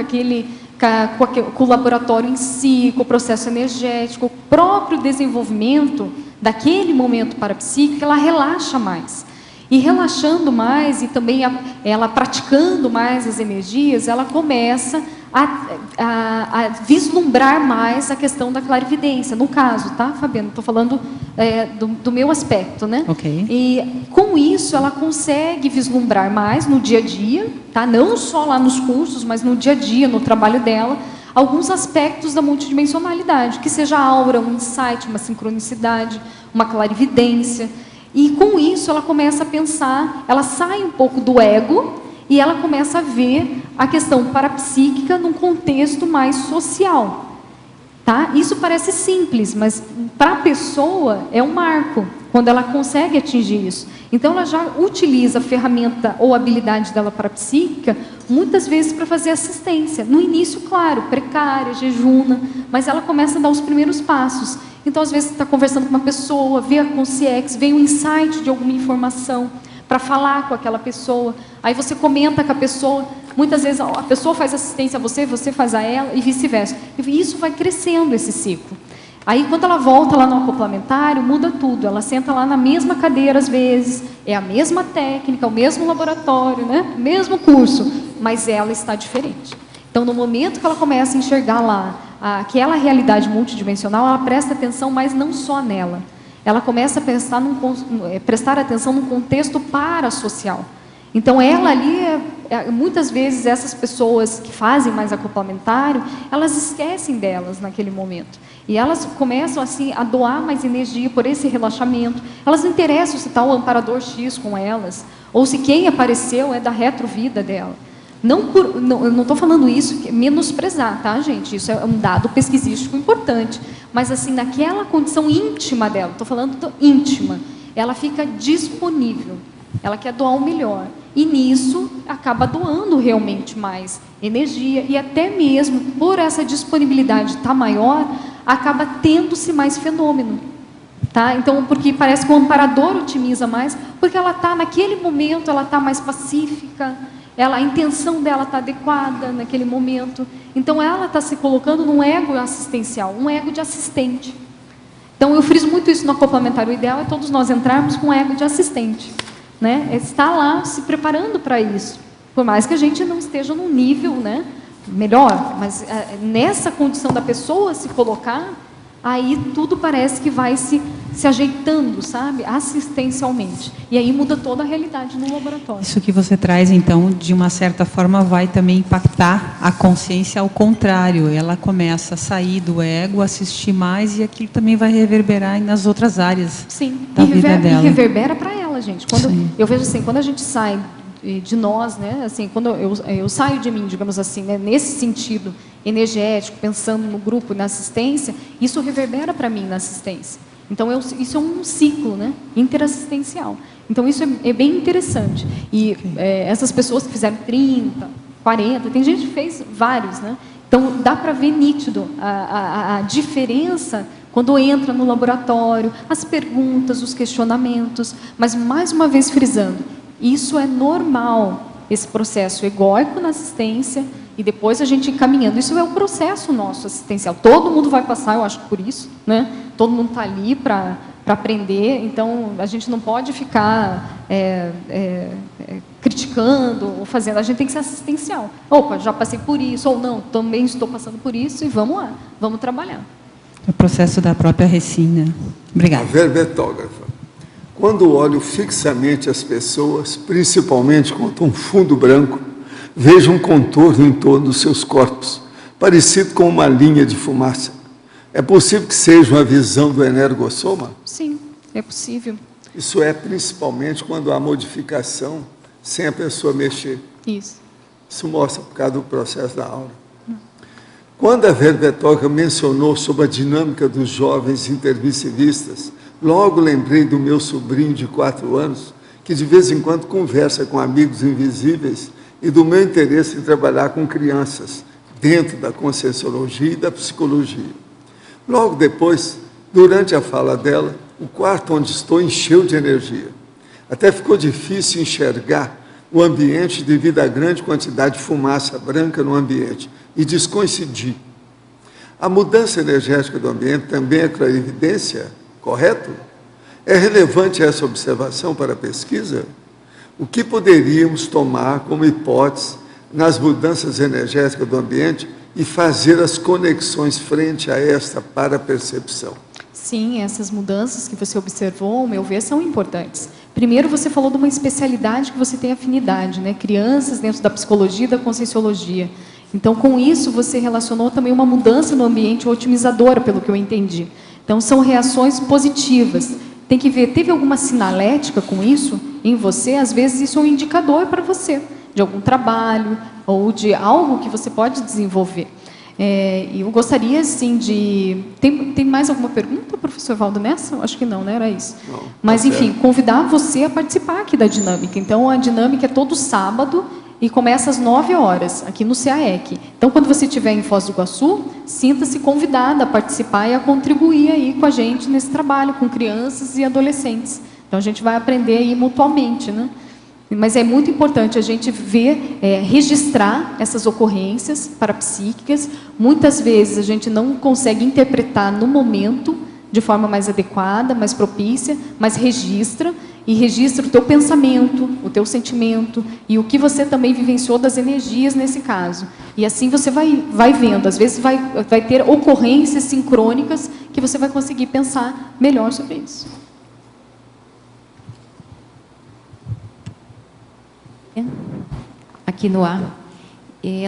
com o laboratório em si, com o processo energético, o próprio desenvolvimento daquele momento parapsíquico, ela relaxa mais. E relaxando mais, e também ela praticando mais as energias, ela começa a vislumbrar mais a questão da clarividência. No caso, tá, Fabiana? Estou falando do meu aspecto, né? Okay. E com isso ela consegue vislumbrar mais no dia a dia, tá? Não só lá nos cursos, mas no dia a dia, no trabalho dela, alguns aspectos da multidimensionalidade, que seja a aura, um insight, uma sincronicidade, uma clarividência. E com isso ela começa a pensar, ela sai um pouco do ego e ela começa a ver a questão parapsíquica num contexto mais social. Tá? Isso parece simples, mas para a pessoa é um marco, quando ela consegue atingir isso. Então ela já utiliza a ferramenta ou habilidade dela parapsíquica, muitas vezes para fazer assistência. No início, claro, precária, jejuna, mas ela começa a dar os primeiros passos. Então, às vezes, você está conversando com uma pessoa, vê a consciência, vem um insight de alguma informação para falar com aquela pessoa. Aí você comenta com a pessoa, muitas vezes a pessoa faz assistência a você, você faz a ela e vice-versa. E isso vai crescendo, esse ciclo. Aí, quando ela volta lá no acoplamentário, muda tudo. Ela senta lá na mesma cadeira, às vezes, é a mesma técnica, o mesmo laboratório, né? O mesmo curso, mas ela está diferente. Então, no momento que ela começa a enxergar lá aquela realidade multidimensional, ela presta atenção, mas não só nela. Ela começa a prestar atenção num contexto parasocial. Então, ela ali, muitas vezes, essas pessoas que fazem mais acoplamentário, elas esquecem delas naquele momento. E elas começam, assim, a doar mais energia por esse relaxamento. Elas não interessam se está o amparador X com elas, ou se quem apareceu é da retrovida dela. Eu não estou falando isso menosprezar, tá, gente? Isso é um dado pesquisístico importante. Mas, assim, naquela condição íntima dela, estou falando íntima, ela fica disponível. Ela quer doar o melhor. E nisso, acaba doando realmente mais energia. E até mesmo, por essa disponibilidade estar maior, acaba tendo-se mais fenômeno. Tá? Então, porque parece que o amparador otimiza mais, porque ela está, naquele momento, ela está mais pacífica, a intenção dela está adequada naquele momento. Então, ela está se colocando num ego assistencial, um ego de assistente. Então, eu friso muito isso no acoplamentário. O ideal é todos nós entrarmos com um ego de assistente. Né? Está lá se preparando para isso. Por mais que a gente não esteja num nível, né, melhor, mas nessa condição da pessoa se colocar, aí tudo parece que vai se ajeitando, sabe? Assistencialmente. E aí muda toda a realidade no laboratório. Isso que você traz, então, de uma certa forma, vai também impactar a consciência ao contrário. Ela começa a sair do ego, assistir mais, e aquilo também vai reverberar nas outras áreas. Sim, da vida dela. E reverbera para ela, gente. Eu vejo assim, quando a gente sai de nós, né, assim, quando eu saio de mim, digamos assim, né, nesse sentido energético, pensando no grupo, na assistência, isso reverbera para mim na assistência. Então, isso é um ciclo, né, interassistencial. Então, isso é bem interessante. E essas pessoas que fizeram 30, 40, tem gente que fez vários, né? Então, dá para ver nítido a diferença quando entra no laboratório, as perguntas, os questionamentos, mas, mais uma vez frisando, isso é normal, esse processo egóico na assistência, e depois a gente encaminhando. Isso é o processo nosso assistencial. Todo mundo vai passar, eu acho, por isso, né? Todo mundo está ali para aprender, então a gente não pode ficar criticando ou fazendo, a gente tem que ser assistencial. Opa, já passei por isso, ou não, também estou passando por isso, e vamos lá, vamos trabalhar. O processo da própria Recina. Obrigada. A verbetógrafa. Quando olho fixamente as pessoas, principalmente contra um fundo branco, vejo um contorno em torno dos seus corpos, parecido com uma linha de fumaça. É possível que seja uma visão do energossoma? Sim, é possível. Isso é principalmente quando há modificação sem a pessoa mexer. Isso. Isso mostra por causa do processo da aura. Quando a verbetógrafa mencionou sobre a dinâmica dos jovens intermissivistas, logo lembrei do meu sobrinho de 4 anos, que de vez em quando conversa com amigos invisíveis, e do meu interesse em trabalhar com crianças, dentro da conscienciologia e da psicologia. Logo depois, durante a fala dela, o quarto onde estou encheu de energia. Até ficou difícil enxergar o ambiente devido à grande quantidade de fumaça branca no ambiente, e descoincidi. A mudança energética do ambiente também é clarividência, correto? É relevante essa observação para a pesquisa? O que poderíamos tomar como hipótese nas mudanças energéticas do ambiente e fazer as conexões frente a esta para a percepção? Sim, essas mudanças que você observou, ao meu ver, são importantes. Primeiro, você falou de uma especialidade que você tem afinidade, né? Crianças dentro da psicologia e da conscienciologia. Então, com isso, você relacionou também uma mudança no ambiente otimizadora, pelo que eu entendi. Então, são reações positivas. Tem que ver, teve alguma sinalética com isso em você? Às vezes, isso é um indicador para você, de algum trabalho ou de algo que você pode desenvolver. E eu gostaria, sim, de... Tem mais alguma pergunta, professor Valdo, nessa? Acho que não, né? Era isso. Não, mas, enfim, convidar você a participar aqui da dinâmica. Então, a dinâmica é todo sábado e começa às 9 horas, aqui no CAEC. Então, quando você estiver em Foz do Iguaçu, sinta-se convidada a participar e a contribuir aí com a gente nesse trabalho, com crianças e adolescentes. Então, a gente vai aprender aí mutuamente, né? Mas é muito importante a gente ver, registrar essas ocorrências parapsíquicas. Muitas vezes a gente não consegue interpretar no momento de forma mais adequada, mais propícia, mas registra, e registra o teu pensamento, o teu sentimento, e o que você também vivenciou das energias nesse caso. E assim você vai vendo, às vezes vai ter ocorrências sincrônicas que você vai conseguir pensar melhor sobre isso. Aqui no ar.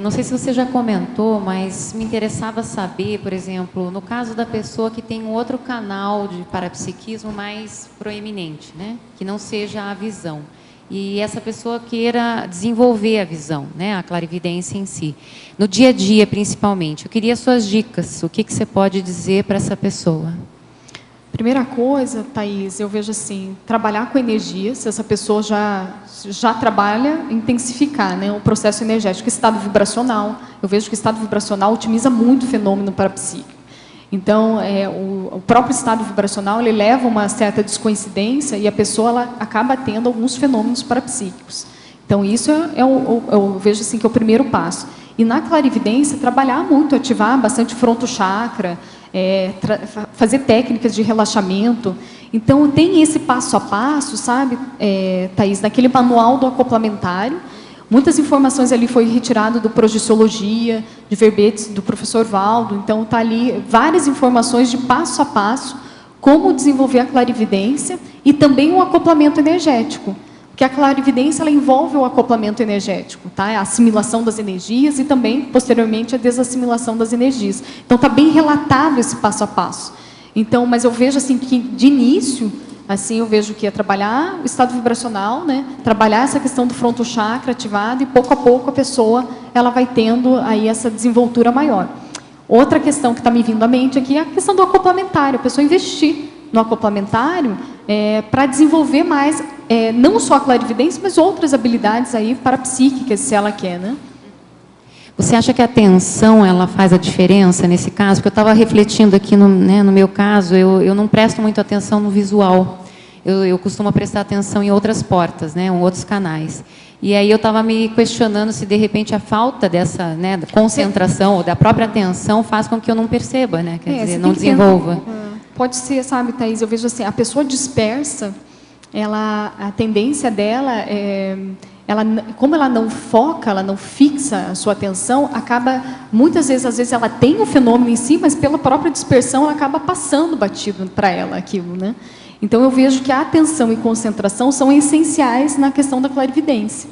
Não sei se você já comentou, mas me interessava saber, por exemplo, no caso da pessoa que tem um outro canal de parapsiquismo mais proeminente, né? Que não seja a visão. E essa pessoa queira desenvolver a visão, né? A clarividência em si. No dia a dia, principalmente. Eu queria suas dicas. O que você pode dizer para essa pessoa? Primeira coisa, Thaís, eu vejo assim, trabalhar com energia, se essa pessoa já trabalha, intensificar, né, o processo energético, estado vibracional. Eu vejo que o estado vibracional otimiza muito o fenômeno parapsíquico. Então, o próprio estado vibracional, ele leva uma certa descoincidência e a pessoa ela acaba tendo alguns fenômenos parapsíquicos. Então, isso eu vejo assim, que é o primeiro passo. E na clarividência, trabalhar muito, ativar bastante frontochakra, fazer técnicas de relaxamento. Então, tem esse passo a passo, sabe, Thaís, naquele manual do acoplamentário. Muitas informações ali foi retirado do Projeciologia, de verbetes do professor Valdo. Então, está ali várias informações de passo a passo, como desenvolver a clarividência e também o acoplamento energético. Porque a clarividência ela envolve o acoplamento energético, tá? A assimilação das energias e também, posteriormente, a desassimilação das energias. Então, está bem relatado esse passo a passo. Então, mas eu vejo assim que, de início, assim, eu vejo que é trabalhar o estado vibracional, né? Trabalhar essa questão do frontochakra ativado e, pouco a pouco, a pessoa ela vai tendo aí essa desenvoltura maior. Outra questão que está me vindo à mente aqui é a questão do acoplamentário. A pessoa investir no acoplamentário para desenvolver mais, não só a clarividência, mas outras habilidades aí parapsíquicas, se ela quer, né? Você acha que a atenção ela faz a diferença nesse caso? Porque eu estava refletindo aqui, no meu caso, eu não presto muito atenção no visual. Eu costumo prestar atenção em outras portas, né, em outros canais. E aí eu estava me questionando se, de repente, a falta dessa, né, concentração ou da própria atenção faz com que eu não perceba, né, quer dizer, não desenvolva. Pode ser, sabe, Thaís, eu vejo assim, a pessoa dispersa, a tendência dela como ela não foca, ela não fixa a sua atenção, acaba, muitas vezes, às vezes ela tem o fenômeno em si, mas pela própria dispersão ela acaba passando batido para ela aquilo, né? Então eu vejo que a atenção e concentração são essenciais na questão da clarividência.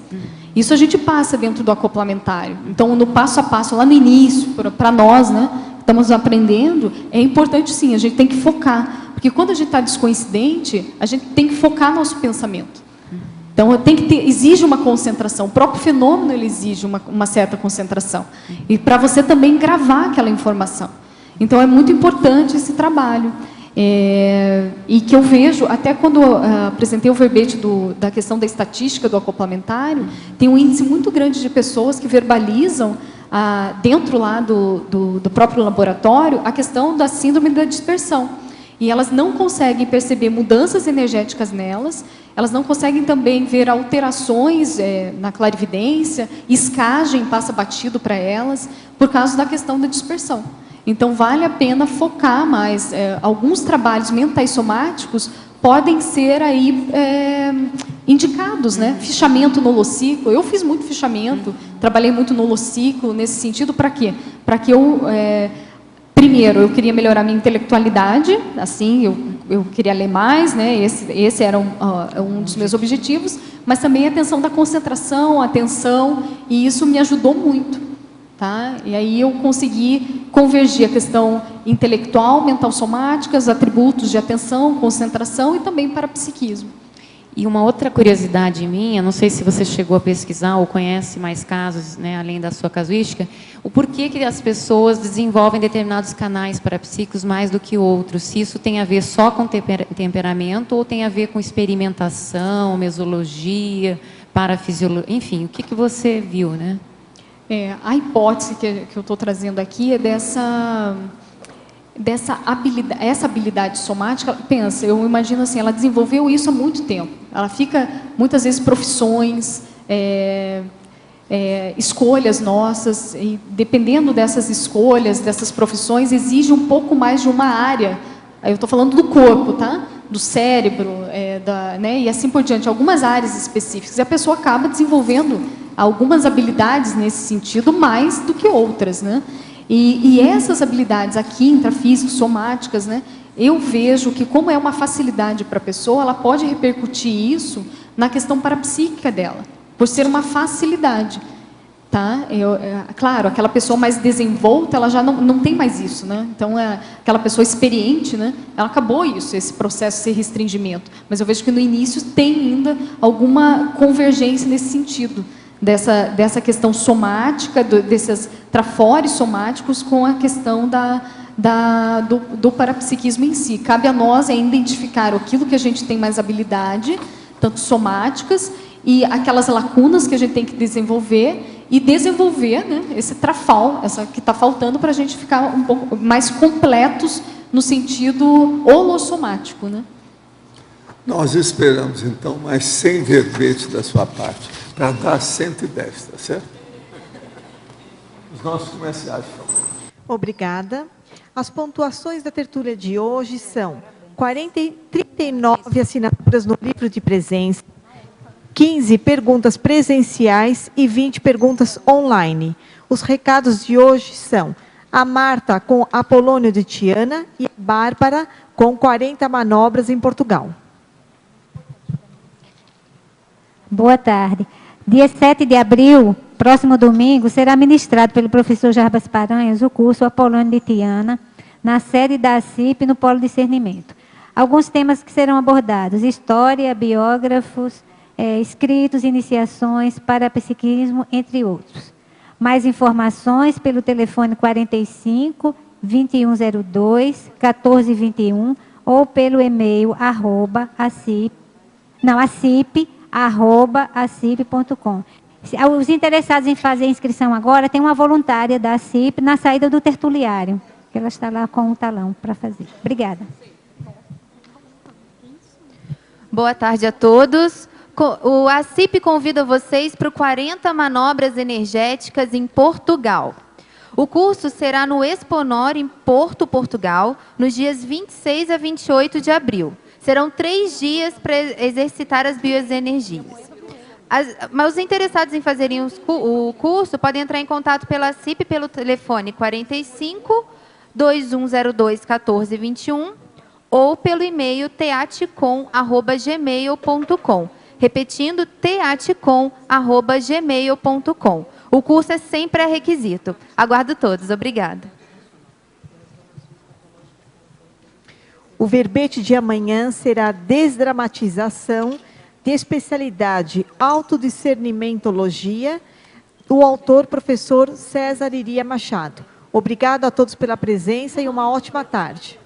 Isso a gente passa dentro do acoplamentário. Então, no passo a passo, lá no início, para nós, né, estamos aprendendo, é importante sim, a gente tem que focar. Porque quando a gente está descoincidente, a gente tem que focar nosso pensamento. Então, exige uma concentração. O próprio fenômeno ele exige uma certa concentração. E para você também gravar aquela informação. Então, é muito importante esse trabalho. E que eu vejo, até quando apresentei o verbete da questão da estatística do acoplamentário, tem um índice muito grande de pessoas que verbalizam, dentro lá do próprio laboratório, a questão da síndrome da dispersão. E elas não conseguem perceber mudanças energéticas nelas, elas não conseguem também ver alterações na clarividência, escagem passa batido para elas, por causa da questão da dispersão. Então, vale a pena focar mais. Alguns trabalhos mentais somáticos podem ser aí indicados, né? Fichamento no holociclo. Eu fiz muito fichamento, trabalhei muito no holociclo, nesse sentido, para quê? Para que eu... primeiro, eu queria melhorar minha intelectualidade, assim, eu queria ler mais, né? Esse era um dos meus objetivos, mas também a questão da concentração, atenção, e isso me ajudou muito. Tá? E aí eu consegui convergir a questão intelectual, mental somática, os atributos de atenção, concentração e também parapsiquismo. E uma outra curiosidade minha, não sei se você chegou a pesquisar ou conhece mais casos, né, além da sua casuística, o porquê que as pessoas desenvolvem determinados canais parapsíquicos mais do que outros, se isso tem a ver só com temperamento ou tem a ver com experimentação, mesologia, parafisiologia, enfim, o que você viu, né? A hipótese que eu estou trazendo aqui é dessa habilidade, essa habilidade somática. Pensa, eu imagino assim, ela desenvolveu isso há muito tempo. Ela fica, muitas vezes, profissões, escolhas nossas, e dependendo dessas escolhas, dessas profissões, exige um pouco mais de uma área. Eu estou falando do corpo, tá? Do cérebro, né? E assim por diante, algumas áreas específicas. E a pessoa acaba desenvolvendo algumas habilidades nesse sentido, mais do que outras, né? E essas habilidades aqui, intrafísicas, somáticas, né? Eu vejo que, como é uma facilidade para a pessoa, ela pode repercutir isso na questão parapsíquica dela, por ser uma facilidade. Tá? Claro, aquela pessoa mais desenvolta, ela já não tem mais isso, né? Então, aquela pessoa experiente, né? Ela acabou isso, esse processo de restringimento. Mas eu vejo que no início tem ainda alguma convergência nesse sentido, dessa questão somática, desses trafores somáticos com a questão do parapsiquismo em si. Cabe a nós ainda identificar aquilo que a gente tem mais habilidade, tanto somáticas, e aquelas lacunas que a gente tem que desenvolver, e desenvolver, né, esse trafal, essa que está faltando para a gente ficar um pouco mais completos no sentido holossomático, né? Nós esperamos, então, mais 100 verbetes da sua parte, para dar 110, tá certo? Os nossos comerciais, por favor. Obrigada. As pontuações da tertúlia de hoje são 39 assinaturas no livro de presença, 15 perguntas presenciais e 20 perguntas online. Os recados de hoje são a Marta com Apolônio de Tiana e a Bárbara com 40 manobras em Portugal. Boa tarde. Dia 7 de abril, próximo domingo, será ministrado pelo professor Jarbas Paranhos o curso Apolônio de Tiana, na sede da ACIP, no Polo Discernimento. Alguns temas que serão abordados: história, biógrafos, escritos, iniciações, parapsiquismo, entre outros. Mais informações pelo telefone 45 2102 1421 ou pelo e-mail acip@acip.com. Os interessados em fazer a inscrição agora, tem uma voluntária da CIP na saída do tertuliário, que ela está lá com o talão para fazer. Obrigada. Boa tarde a todos. A CIP convida vocês para o 40 Manobras Energéticas em Portugal. O curso será no Exponor, em Porto, Portugal, nos dias 26 a 28 de abril. Serão 3 dias para exercitar as bioenergias. Mas os interessados em fazerem o curso podem entrar em contato pela CIP pelo telefone 45 2102 1421 ou pelo e-mail teaticom@gmail.com. Repetindo, teaticom@gmail.com. O curso é sem pré-requisito. Aguardo todos. Obrigada. O verbete de amanhã será Desdramatização de especialidade Autodiscernimentologia, o autor, professor César Iria Machado. Obrigado a todos pela presença e uma ótima tarde.